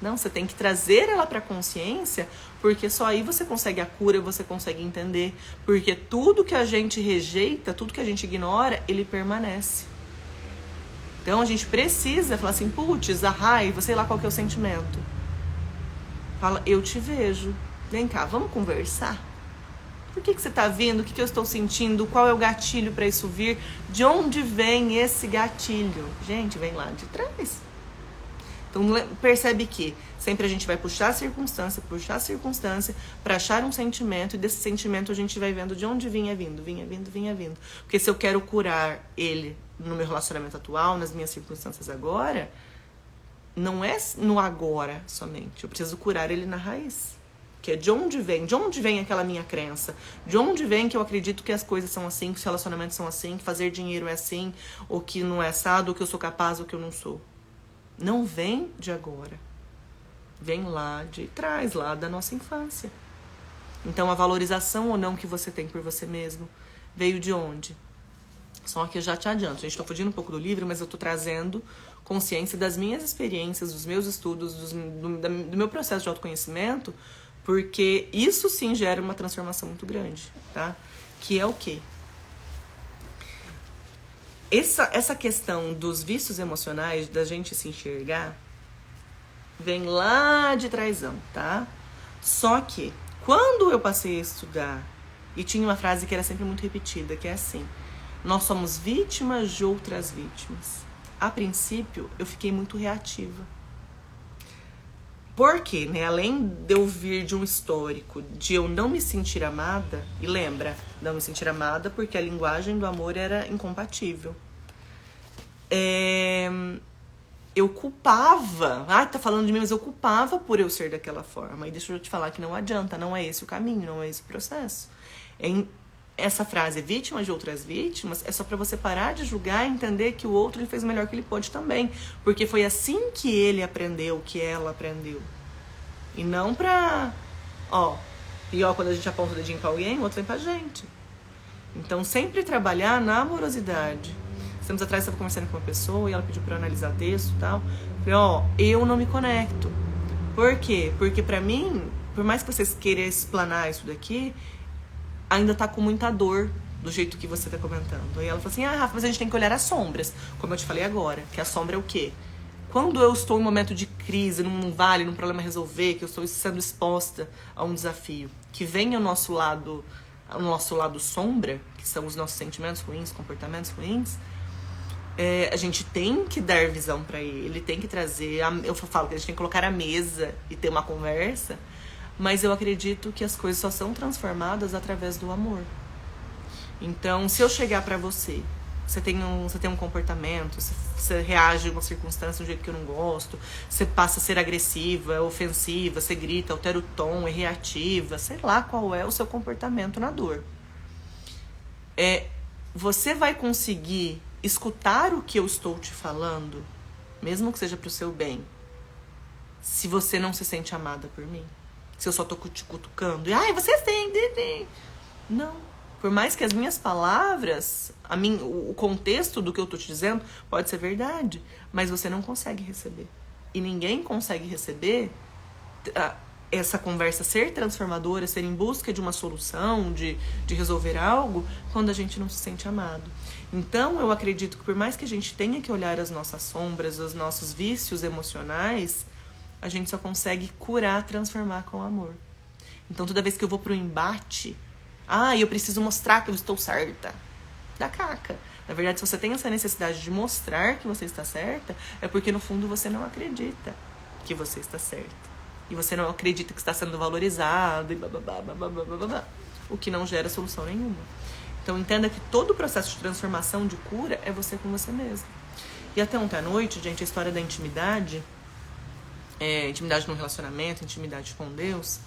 Não, você tem que trazer ela para a consciência, porque só aí você consegue a cura, você consegue entender. Porque tudo que a gente rejeita, tudo que a gente ignora, ele permanece. Então a gente precisa falar assim, putz, a raiva, sei lá qual que é o sentimento. Fala, eu te vejo. Vem cá, vamos conversar? Por que você tá vindo? O que eu estou sentindo? Qual é o gatilho para isso vir? De onde vem esse gatilho? Gente, vem lá de trás. Então percebe que sempre a gente vai puxar a circunstância para achar um sentimento, e desse sentimento a gente vai vendo de onde vinha vindo. Porque se eu quero curar ele no meu relacionamento atual, nas minhas circunstâncias agora, não é no agora somente. Eu preciso curar ele na raiz. Que é de onde vem aquela minha crença, de onde vem que eu acredito que as coisas são assim, que os relacionamentos são assim, que fazer dinheiro é assim, ou que não é assado, ou que eu sou capaz, ou que eu não sou. Não vem de agora. Vem lá de trás, lá da nossa infância. Então a valorização ou não que você tem por você mesmo veio de onde? Só que eu já te adianto, gente, estou fugindo um pouco do livro, mas eu estou trazendo consciência das minhas experiências, dos meus estudos, do meu processo de autoconhecimento, porque isso sim gera uma transformação muito grande, tá? Que é o quê? Essa questão dos vícios emocionais, da gente se enxergar, vem lá de trásão, tá? Só que, quando eu passei a estudar, e tinha uma frase que era sempre muito repetida, que é assim, nós somos vítimas de outras vítimas. A princípio, eu fiquei muito reativa. Porque, né, além de eu vir de um histórico de eu não me sentir amada, e lembra, não me sentir amada porque a linguagem do amor era incompatível. Eu culpava, tá falando de mim, mas eu culpava por eu ser daquela forma. E deixa eu te falar que não adianta, não é esse o caminho, não é esse o processo. Essa frase, vítima de outras vítimas, é só pra você parar de julgar e entender que o outro ele fez o melhor que ele pôde também. Porque foi assim que ele aprendeu, que ela aprendeu. E não pra... quando a gente aponta o dedinho pra alguém, o outro vem pra gente. Então, sempre trabalhar na amorosidade. Tempos atrás eu estava conversando com uma pessoa e ela pediu pra eu analisar texto e tal. Falei, eu não me conecto. Por quê? Porque pra mim, por mais que vocês queiram explanar isso daqui, ainda tá com muita dor do jeito que você tá comentando. Aí ela falou assim, Rafa, mas a gente tem que olhar as sombras. Como eu te falei agora, que a sombra é o quê? Quando eu estou em um momento de crise, num vale, num problema a resolver, que eu estou sendo exposta a um desafio, que vem ao nosso lado sombra, que são os nossos sentimentos ruins, comportamentos ruins, a gente tem que dar visão pra ele, tem que trazer... Eu falo que a gente tem que colocar a mesa e ter uma conversa, mas eu acredito que as coisas só são transformadas através do amor. Então, se eu chegar pra você, você tem um comportamento, você reage a uma circunstância de um jeito que eu não gosto, você passa a ser agressiva, ofensiva, você grita, altera o tom, é reativa, sei lá qual é o seu comportamento na dor. Você vai conseguir escutar o que eu estou te falando, mesmo que seja pro seu bem, se você não se sente amada por mim? Se eu só tô te cutucando e, você tem. Não. Por mais que as minhas palavras, o contexto do que eu tô te dizendo pode ser verdade, mas você não consegue receber. E ninguém consegue receber essa conversa ser transformadora, ser em busca de uma solução, de resolver algo, quando a gente não se sente amado. Então, eu acredito que por mais que a gente tenha que olhar as nossas sombras, os nossos vícios emocionais, a gente só consegue curar, transformar com amor. Então, toda vez que eu vou pro embate, eu preciso mostrar que eu estou certa. Da caca. Na verdade, se você tem essa necessidade de mostrar que você está certa, é porque no fundo você não acredita que você está certa. E você não acredita que está sendo valorizado e blá. O que não gera solução nenhuma. Então entenda que todo o processo de transformação, de cura, é você com você mesmo. E até ontem à noite, gente, a história da intimidade, intimidade no relacionamento, intimidade com Deus,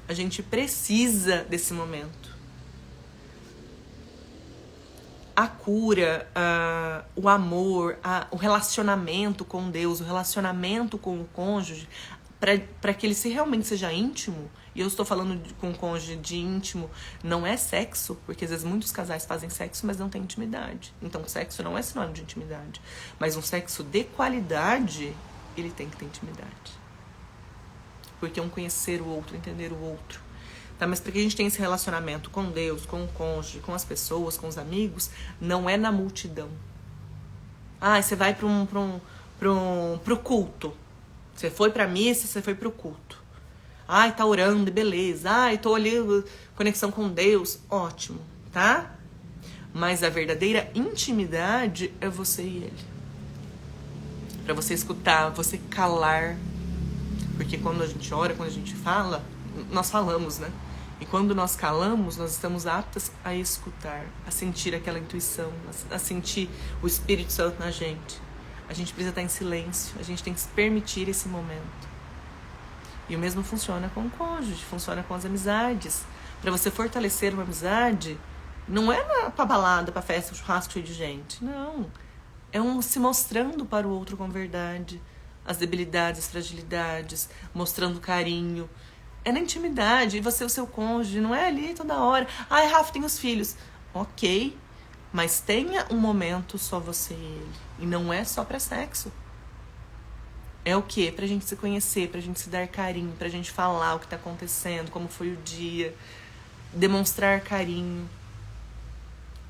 a gente precisa desse momento. A cura, o amor, o relacionamento com Deus, o relacionamento com o cônjuge, para que ele realmente seja íntimo, e eu estou falando com cônjuge de íntimo, não é sexo, porque às vezes muitos casais fazem sexo, mas não tem intimidade. Então sexo não é sinônimo de intimidade. Mas um sexo de qualidade, ele tem que ter intimidade. Porque é um conhecer o outro, entender o outro. Tá? Mas para que a gente tenha esse relacionamento com Deus, com o cônjuge, com as pessoas, com os amigos, não é na multidão. Ah, você vai pro culto. Você foi pra missa, você foi pro culto. Ai, tá orando, beleza. Ai, tô ali, conexão com Deus. Ótimo, tá? Mas a verdadeira intimidade é você e ele. Pra você escutar, você calar. Porque quando a gente ora, quando a gente fala, nós falamos, né? E quando nós calamos, nós estamos aptas a escutar, a sentir aquela intuição, a sentir o Espírito Santo na gente. A gente precisa estar em silêncio, a gente tem que se permitir esse momento. E o mesmo funciona com o cônjuge, funciona com as amizades. Para você fortalecer uma amizade, não é pra balada, pra festa, churrasco cheio de gente. Não. É um se mostrando para o outro com verdade. As debilidades, as fragilidades, mostrando carinho. É na intimidade. E você, o seu cônjuge, não é ali toda hora. Ai, Rafa, tem os filhos. Ok. Mas tenha um momento só você e ele. E não é só pra sexo. É o quê? Pra gente se conhecer, pra gente se dar carinho, pra gente falar o que tá acontecendo, como foi o dia. Demonstrar carinho.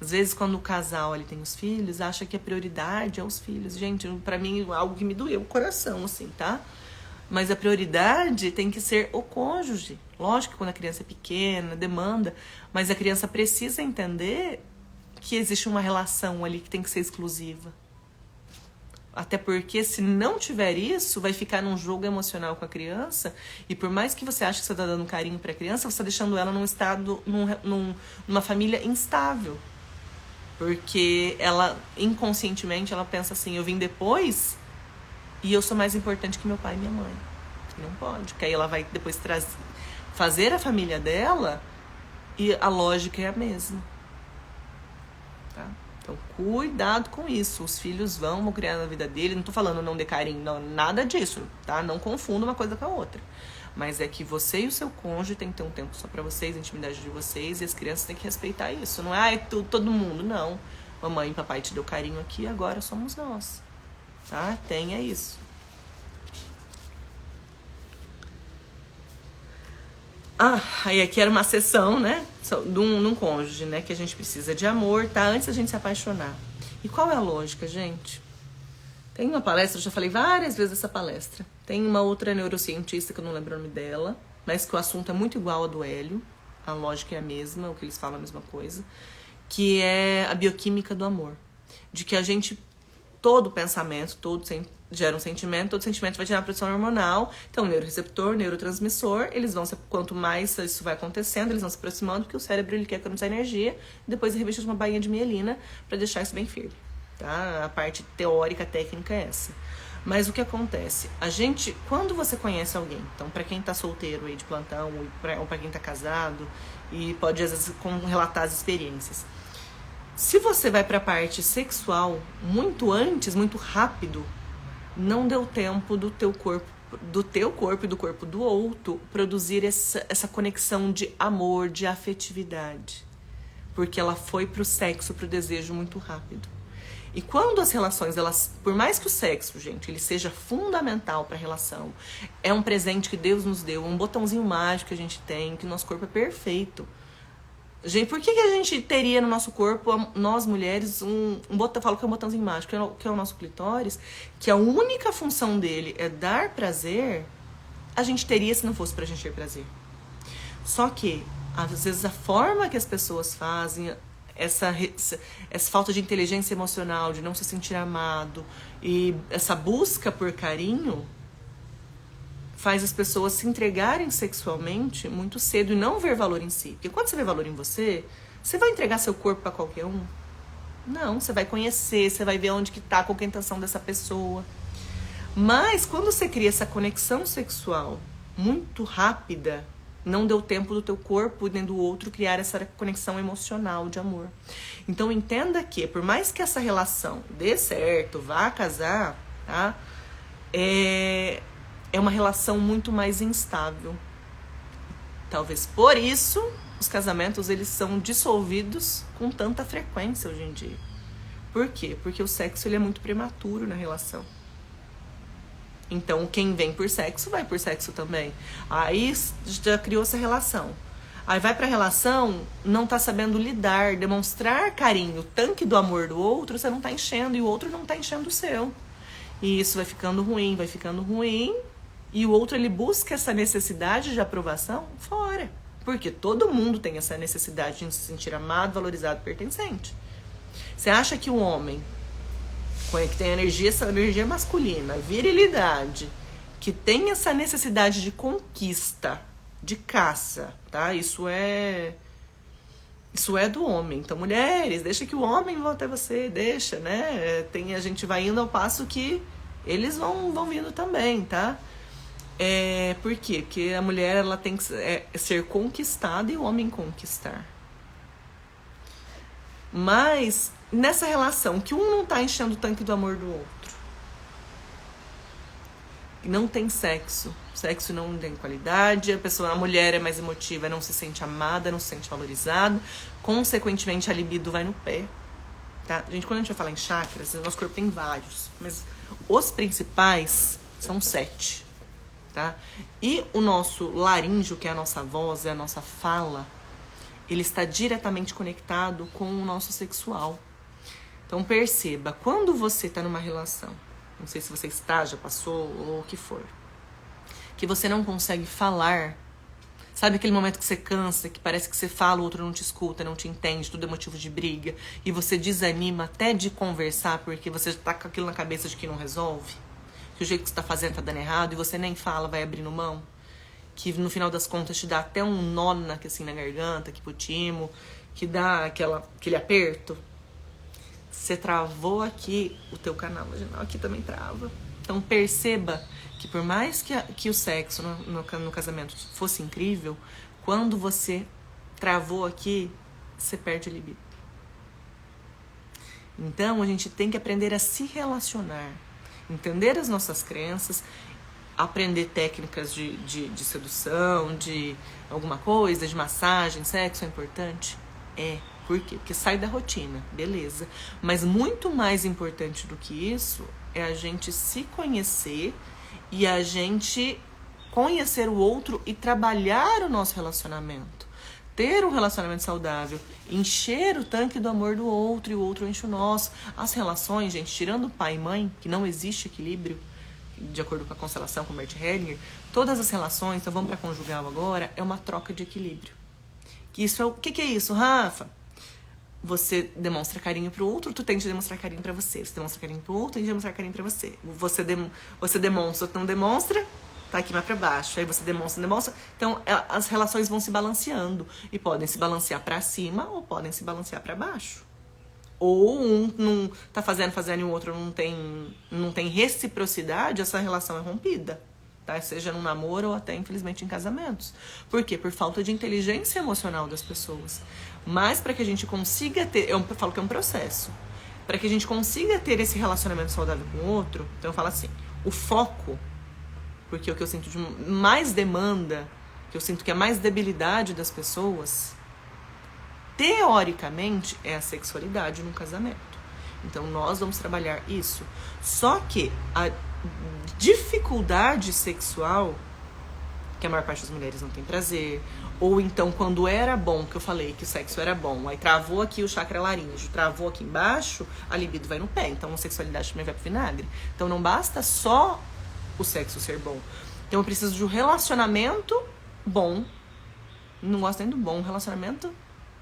Às vezes, quando o casal ele tem os filhos, acha que a prioridade é os filhos. Gente, pra mim, algo que me doeu o coração, assim, tá? Mas a prioridade tem que ser o cônjuge. Lógico que quando a criança é pequena, demanda, mas a criança precisa entender que existe uma relação ali que tem que ser exclusiva. Até porque se não tiver isso, vai ficar num jogo emocional com a criança, e por mais que você ache que você está dando carinho para a criança, você está deixando ela num estado, numa família instável. Porque ela, inconscientemente, ela pensa assim, eu vim depois e eu sou mais importante que meu pai e minha mãe. Não pode, porque aí ela vai depois fazer a família dela e a lógica é a mesma. Tá? Então, cuidado com isso. Os filhos vão criar na vida dele. Não tô falando não dê carinho, não, nada disso, tá? Não confunda uma coisa com a outra. Mas é que você e o seu cônjuge tem que ter um tempo só pra vocês, a intimidade de vocês, e as crianças têm que respeitar isso. Não é todo mundo, não. Mamãe e papai te deu carinho aqui, agora somos nós. Tá? Tenha isso. Aí aqui era uma sessão, né, de um cônjuge, né, que a gente precisa de amor, tá, antes da gente se apaixonar. E qual é a lógica, gente? Tem uma palestra, eu já falei várias vezes dessa palestra. Tem uma outra neurocientista, que eu não lembro o nome dela, mas que o assunto é muito igual ao do Hélio, a lógica é a mesma, o que eles falam é a mesma coisa, que é a bioquímica do amor. De que a gente, todo pensamento, gera um sentimento, todo sentimento vai gerar produção hormonal. Então, neuroreceptor, neurotransmissor, eles vão quanto mais isso vai acontecendo, eles vão se aproximando, porque o cérebro ele quer economizar energia, e depois ele reveste uma bainha de mielina para deixar isso bem firme. Tá? A parte teórica, técnica é essa. Mas o que acontece? A gente, quando você conhece alguém, então para quem tá solteiro aí de plantão, ou para quem tá casado, e pode às vezes relatar as experiências. Se você vai para a parte sexual muito antes, muito rápido, não deu tempo do teu corpo e do corpo do outro produzir essa conexão de amor, de afetividade. Porque ela foi pro sexo, pro desejo muito rápido. E quando as relações, elas, por mais que o sexo, gente, ele seja fundamental para a relação, é um presente que Deus nos deu, um botãozinho mágico que a gente tem, que nosso corpo é perfeito. Gente, por que a gente teria no nosso corpo, nós mulheres, eu falo que é um botãozinho mágico, que é o nosso clitóris, que a única função dele é dar prazer, a gente teria se não fosse pra gente ter prazer. Só que, às vezes, a forma que as pessoas fazem, essa falta de inteligência emocional, de não se sentir amado, e essa busca por carinho, faz as pessoas se entregarem sexualmente muito cedo e não ver valor em si. Porque quando você vê valor em você, você vai entregar seu corpo pra qualquer um? Não, você vai conhecer, você vai ver onde que tá, qual que é a intenção dessa pessoa. Mas quando você cria essa conexão sexual muito rápida, não deu tempo do teu corpo nem do outro criar essa conexão emocional de amor. Então entenda que, por mais que essa relação dê certo, vá casar, tá? é uma relação muito mais instável. Talvez por isso os casamentos eles são dissolvidos com tanta frequência hoje em dia. Por quê? Porque o sexo ele é muito prematuro na relação. Então quem vem por sexo vai por sexo também. Aí já criou essa relação. Aí vai pra relação, não tá sabendo lidar, demonstrar carinho. O tanque do amor do outro você não tá enchendo e o outro não tá enchendo o seu. E isso vai ficando ruim, vai ficando ruim. E o outro ele busca essa necessidade de aprovação fora. Porque todo mundo tem essa necessidade de se sentir amado, valorizado, pertencente. Você acha que o homem que tem essa energia masculina, virilidade, que tem essa necessidade de conquista, de caça, tá? Isso é do homem. Então, mulheres, deixa que o homem vá até você, deixa, né? A gente vai indo ao passo que eles vão vindo também, tá? Por quê? Porque a mulher ela tem que ser conquistada e o homem conquistar. Mas nessa relação que um não tá enchendo o tanque do amor do outro, não tem sexo não tem qualidade, a mulher é mais emotiva, não se sente amada, não se sente valorizada, consequentemente a libido vai no pé, tá? Gente, quando a gente vai falar em chakras, o nosso corpo tem vários, mas os principais são 7, tá? E o nosso laríngeo, que é a nossa voz, é a nossa fala, ele está diretamente conectado com o nosso sexual. Então perceba, quando você está numa relação, não sei se você está, já passou ou o que for, que você não consegue falar, sabe aquele momento que você cansa, que parece que você fala, o outro não te escuta, não te entende, tudo é motivo de briga, e você desanima até de conversar porque você está com aquilo na cabeça de que não resolve, que o jeito que você está fazendo está dando errado e você nem fala, vai abrindo mão, que no final das contas te dá até um nó assim, na garganta, que pro timo, que dá aquele aperto. Você travou aqui, o teu canal vaginal aqui também trava. Então perceba que por mais que o sexo no casamento fosse incrível, quando você travou aqui, você perde a libido. Então a gente tem que aprender a se relacionar, entender as nossas crenças, aprender técnicas de sedução, de alguma coisa, de massagem, sexo é importante? Por quê? Porque sai da rotina, beleza. Mas muito mais importante do que isso é a gente se conhecer e a gente conhecer o outro e trabalhar o nosso relacionamento. Ter um relacionamento saudável, encher o tanque do amor do outro e o outro enche o nosso. As relações, gente, tirando pai e mãe, que não existe equilíbrio, de acordo com a constelação, com o Bert Hellinger, todas as relações, então vamos para conjugal agora, é uma troca de equilíbrio. O que é isso, Rafa? Você demonstra carinho pro outro, tu tende a demonstrar carinho pra você. Você demonstra carinho pro outro, tende a demonstrar carinho pra você. Você demonstra, outro não demonstra, tá aqui mais pra baixo. Aí você demonstra, demonstra. Então, as relações vão se balanceando. E podem se balancear pra cima ou podem se balancear pra baixo. Ou um não tá fazendo e o outro não tem reciprocidade, essa relação é rompida. Tá? Seja num namoro ou até, infelizmente, em casamentos. Por quê? Por falta de inteligência emocional das pessoas. Mas para que a gente consiga ter... Eu falo que é um processo. Para que a gente consiga ter esse relacionamento saudável com o outro, então eu falo assim, o foco, porque o que eu sinto de mais demanda, que eu sinto que é mais debilidade das pessoas, teoricamente, é a sexualidade no casamento. Então nós vamos trabalhar isso. Só que a dificuldade sexual, que a maior parte das mulheres não tem prazer, ou então quando era bom, que eu falei que o sexo era bom, aí travou aqui o chakra laríngeo, travou aqui embaixo, a libido vai no pé, então a sexualidade também vai pro vinagre. Então não basta só o sexo ser bom. Então eu preciso de um relacionamento bom, não gosto nem do bom, um relacionamento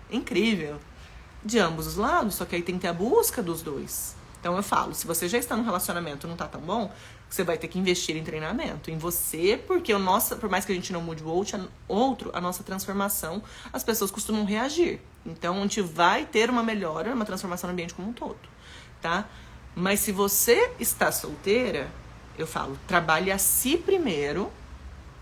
incrível, de ambos os lados, só que aí tem que ter a busca dos dois. Então eu falo, se você já está num relacionamento e não tá tão bom, você vai ter que investir em treinamento, em você, porque por mais que a gente não mude o outro, a nossa transformação, as pessoas costumam reagir. Então a gente vai ter uma melhora, uma transformação no ambiente como um todo, tá? Mas se você está solteira, eu falo, trabalhe a si primeiro.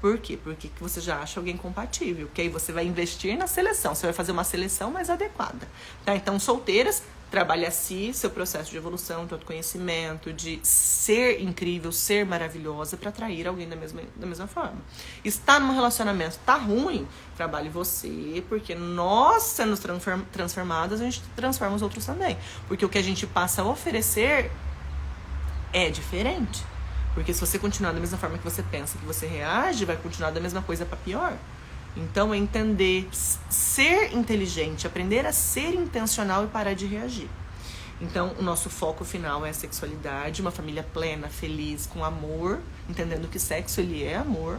Por quê? Porque você já acha alguém compatível, porque aí você vai investir na seleção, você vai fazer uma seleção mais adequada, tá? Então solteiras, Trabalhe a si, seu processo de evolução, de autoconhecimento, de ser incrível, ser maravilhosa para atrair alguém da mesma forma. Está num relacionamento, tá ruim, trabalhe você, porque nós, sendo transformadas, a gente transforma os outros também. Porque o que a gente passa a oferecer é diferente. Porque se você continuar da mesma forma que você pensa, que você reage, vai continuar da mesma coisa para pior. Então, é entender, ser inteligente, aprender a ser intencional e parar de reagir. Então, o nosso foco final é a sexualidade, uma família plena, feliz, com amor, entendendo que sexo, ele é amor.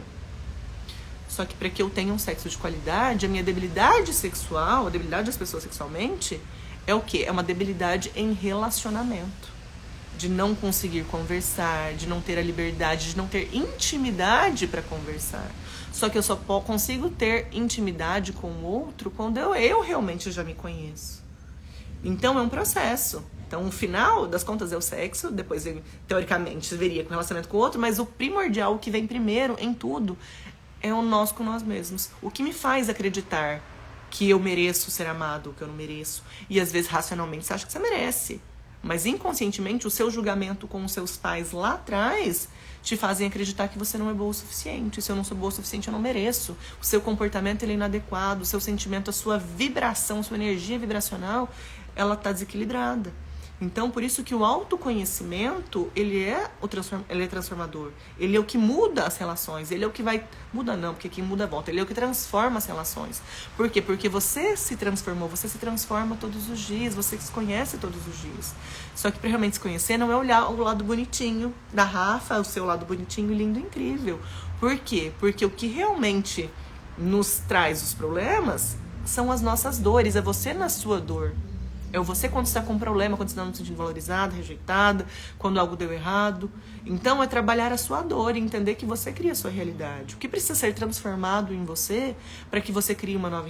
Só que para que eu tenha um sexo de qualidade, a minha debilidade sexual, a debilidade das pessoas sexualmente, é o quê? É uma debilidade em relacionamento. De não conseguir conversar, de não ter a liberdade, de não ter intimidade para conversar. Só que eu só consigo ter intimidade com o outro quando eu realmente já me conheço. Então é um processo. Então o final das contas é o sexo, depois teoricamente veria com relacionamento com o outro, mas o primordial, o que vem primeiro em tudo, é o nós com nós mesmos. O que me faz acreditar que eu mereço ser amado, que eu não mereço. E às vezes racionalmente você acha que você merece. Mas inconscientemente o seu julgamento com os seus pais lá atrás te fazem acreditar que você não é boa o suficiente. Se eu não sou boa o suficiente, eu não mereço. O seu comportamento ele é inadequado, o seu sentimento, a sua vibração, a sua energia vibracional, ela está desequilibrada. Então, por isso que o autoconhecimento, ele é transformador. Ele é o que muda as relações. Ele é o que vai... Muda não, porque quem muda volta. Ele é o que transforma as relações. Por quê? Porque você se transformou, você se transforma todos os dias, você se conhece todos os dias. Só que para realmente se conhecer, não é olhar o lado bonitinho da Rafa, o seu lado bonitinho, lindo, incrível. Por quê? Porque o que realmente nos traz os problemas são as nossas dores, é você na sua dor. É você quando está com um problema, quando você está se sentindo valorizada, rejeitada, quando algo deu errado. Então é trabalhar a sua dor e entender que você cria a sua realidade. O que precisa ser transformado em você para que você crie uma nova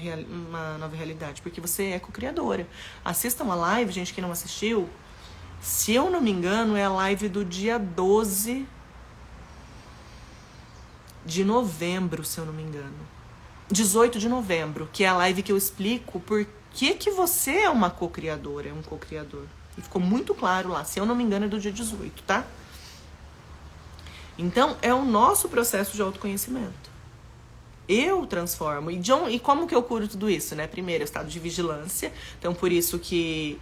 realidade? Porque você é co-criadora. Assistam a live, gente que não assistiu. Se eu não me engano, é a live do dia 12 de novembro, se eu não me engano. 18 de novembro, que é a live que eu explico por que você é uma co-criadora, é um co-criador. E ficou muito claro lá, se eu não me engano é do dia 18, tá? Então, é o nosso processo de autoconhecimento. Eu transformo. E como que eu curo tudo isso, né? Primeiro, estado de vigilância. Então, por isso que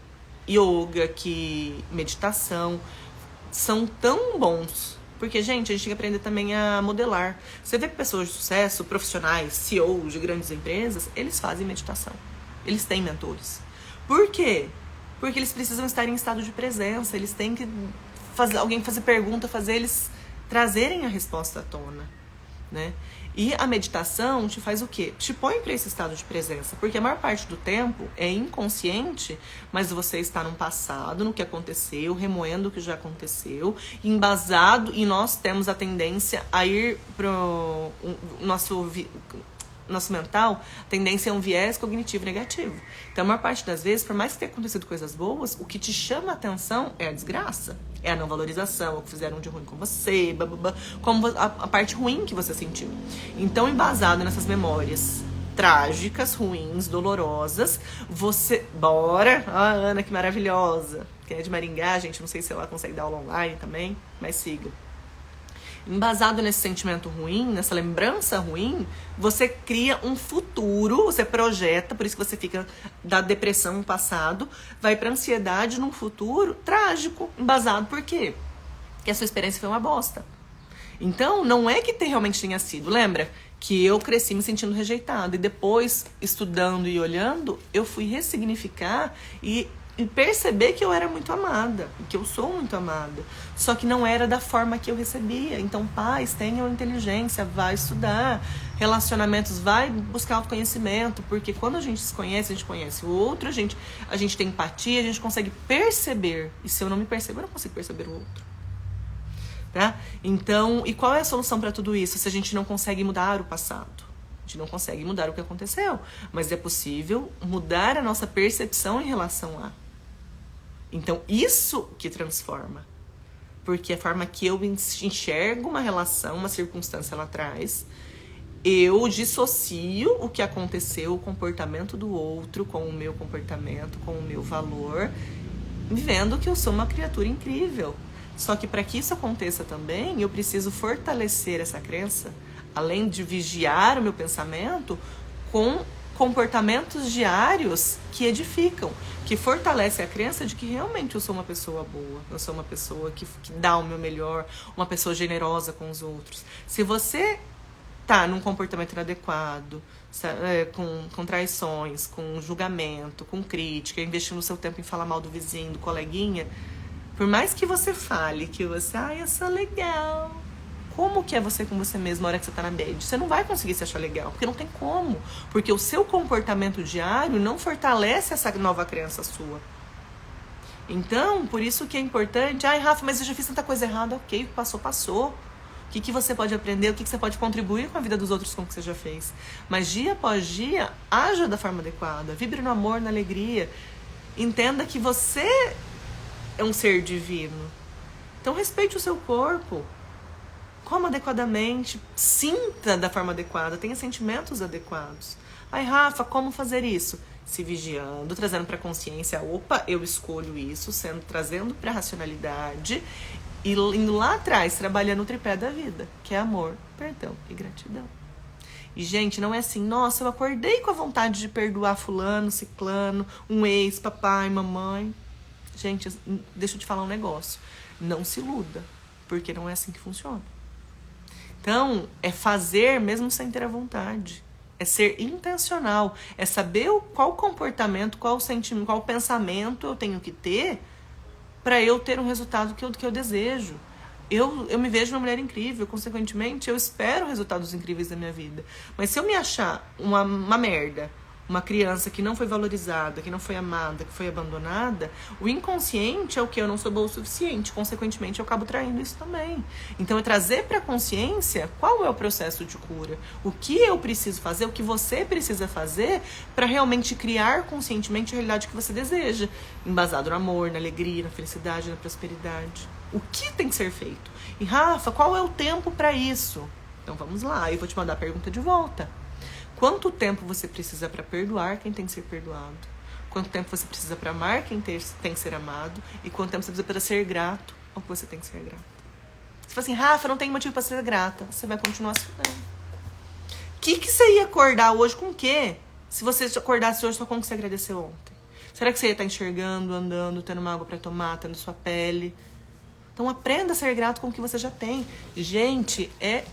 yoga, que meditação são tão bons. Porque, gente, a gente tem que aprender também a modelar. Você vê que pessoas de sucesso, profissionais, CEOs de grandes empresas, eles fazem meditação. Eles têm mentores. Por quê? Porque eles precisam estar em estado de presença. Eles têm que fazer alguém fazer pergunta, fazer eles trazerem a resposta à tona, né? E a meditação te faz o quê? Te põe para esse estado de presença, porque a maior parte do tempo é inconsciente, mas você está no passado, no que aconteceu, remoendo o que já aconteceu, embasado, e nós temos a tendência a ir pro nosso mental, a tendência é um viés cognitivo negativo. Então, a maior parte das vezes, por mais que tenha acontecido coisas boas, o que te chama a atenção é a desgraça. É a não valorização, o que fizeram de ruim com você, bababá, como a parte ruim que você sentiu. Então, embasado nessas memórias trágicas, ruins, dolorosas, você... Bora! Ah, Ana, que maravilhosa! Quem é de Maringá, gente, não sei se ela consegue dar aula online também, mas siga. Embasado nesse sentimento ruim, nessa lembrança ruim, você cria um futuro, você projeta, por isso que você fica da depressão no passado, vai pra ansiedade num futuro trágico, embasado por quê? Porque a sua experiência foi uma bosta. Então, não é que realmente tenha sido, lembra? Que eu cresci me sentindo rejeitada e depois, estudando e olhando, eu fui ressignificar e perceber que eu era muito amada, que eu sou muito amada, só que não era da forma que eu recebia. Então, pais, tenham inteligência, vai estudar, relacionamentos, vai buscar autoconhecimento, porque quando a gente se conhece, a gente conhece o outro, a gente tem empatia, a gente consegue perceber, e se eu não me percebo, eu não consigo perceber o outro. Tá? Então, e qual é a solução para tudo isso se a gente não consegue mudar o passado? A gente não consegue mudar o que aconteceu, mas é possível mudar a nossa percepção em relação a. Então, isso que transforma. Porque a forma que eu enxergo uma relação, uma circunstância lá atrás, eu dissocio o que aconteceu, o comportamento do outro com o meu comportamento, com o meu valor, vendo que eu sou uma criatura incrível. Só que para que isso aconteça também, eu preciso fortalecer essa crença, além de vigiar o meu pensamento, com comportamentos diários que edificam, que fortalecem a crença de que realmente eu sou uma pessoa boa, eu sou uma pessoa que dá o meu melhor, uma pessoa generosa com os outros. Se você tá num comportamento inadequado, com traições, com julgamento, com crítica, investindo seu tempo em falar mal do vizinho, do coleguinha, por mais que você fale que você, eu sou legal, como que é você com você mesmo na hora que você tá na bad? Você não vai conseguir se achar legal, porque não tem como. Porque o seu comportamento diário não fortalece essa nova crença sua. Então, por isso que é importante, Rafa, mas eu já fiz tanta coisa errada, ok, o que passou, passou. O que você pode aprender, o que você pode contribuir com a vida dos outros com o que você já fez. Mas dia após dia, haja da forma adequada, vibre no amor, na alegria. Entenda que você é um ser divino. Então respeite o seu corpo. Coma adequadamente, sinta da forma adequada, tenha sentimentos adequados. Rafa, como fazer isso? Se vigiando, trazendo para a consciência, opa, eu escolho isso, trazendo para a racionalidade e indo lá atrás, trabalhando o tripé da vida, que é amor, perdão e gratidão. E, gente, não é assim, nossa, eu acordei com a vontade de perdoar fulano, ciclano, um ex, papai, mamãe. Gente, deixa eu te falar um negócio. Não se iluda, porque não é assim que funciona. Então, é fazer mesmo sem ter a vontade. É ser intencional. É saber qual comportamento, qual sentimento, qual pensamento eu tenho que ter para eu ter um resultado que eu desejo. Eu me vejo uma mulher incrível, consequentemente, eu espero resultados incríveis da minha vida. Mas se eu me achar uma merda, uma criança que não foi valorizada, que não foi amada, que foi abandonada, o inconsciente é o que? Eu não sou boa o suficiente. Consequentemente, eu acabo traindo isso também. Então, é trazer para a consciência qual é o processo de cura. O que eu preciso fazer, o que você precisa fazer para realmente criar conscientemente a realidade que você deseja. Embasado no amor, na alegria, na felicidade, na prosperidade. O que tem que ser feito? E, Rafa, qual é o tempo para isso? Então, vamos lá. Eu vou te mandar a pergunta de volta. Quanto tempo você precisa para perdoar quem tem que ser perdoado? Quanto tempo você precisa para amar quem tem que ser amado? E quanto tempo você precisa para ser grato ao que você tem que ser grato? Você fala assim, Rafa, não tem motivo para ser grata. Você vai continuar sofrendo. O que você ia acordar hoje com o quê? Se você acordasse hoje só com o que você agradeceu ontem? Será que você ia estar enxergando, andando, tendo uma água para tomar, tendo sua pele? Então aprenda a ser grato com o que você já tem. Gente, é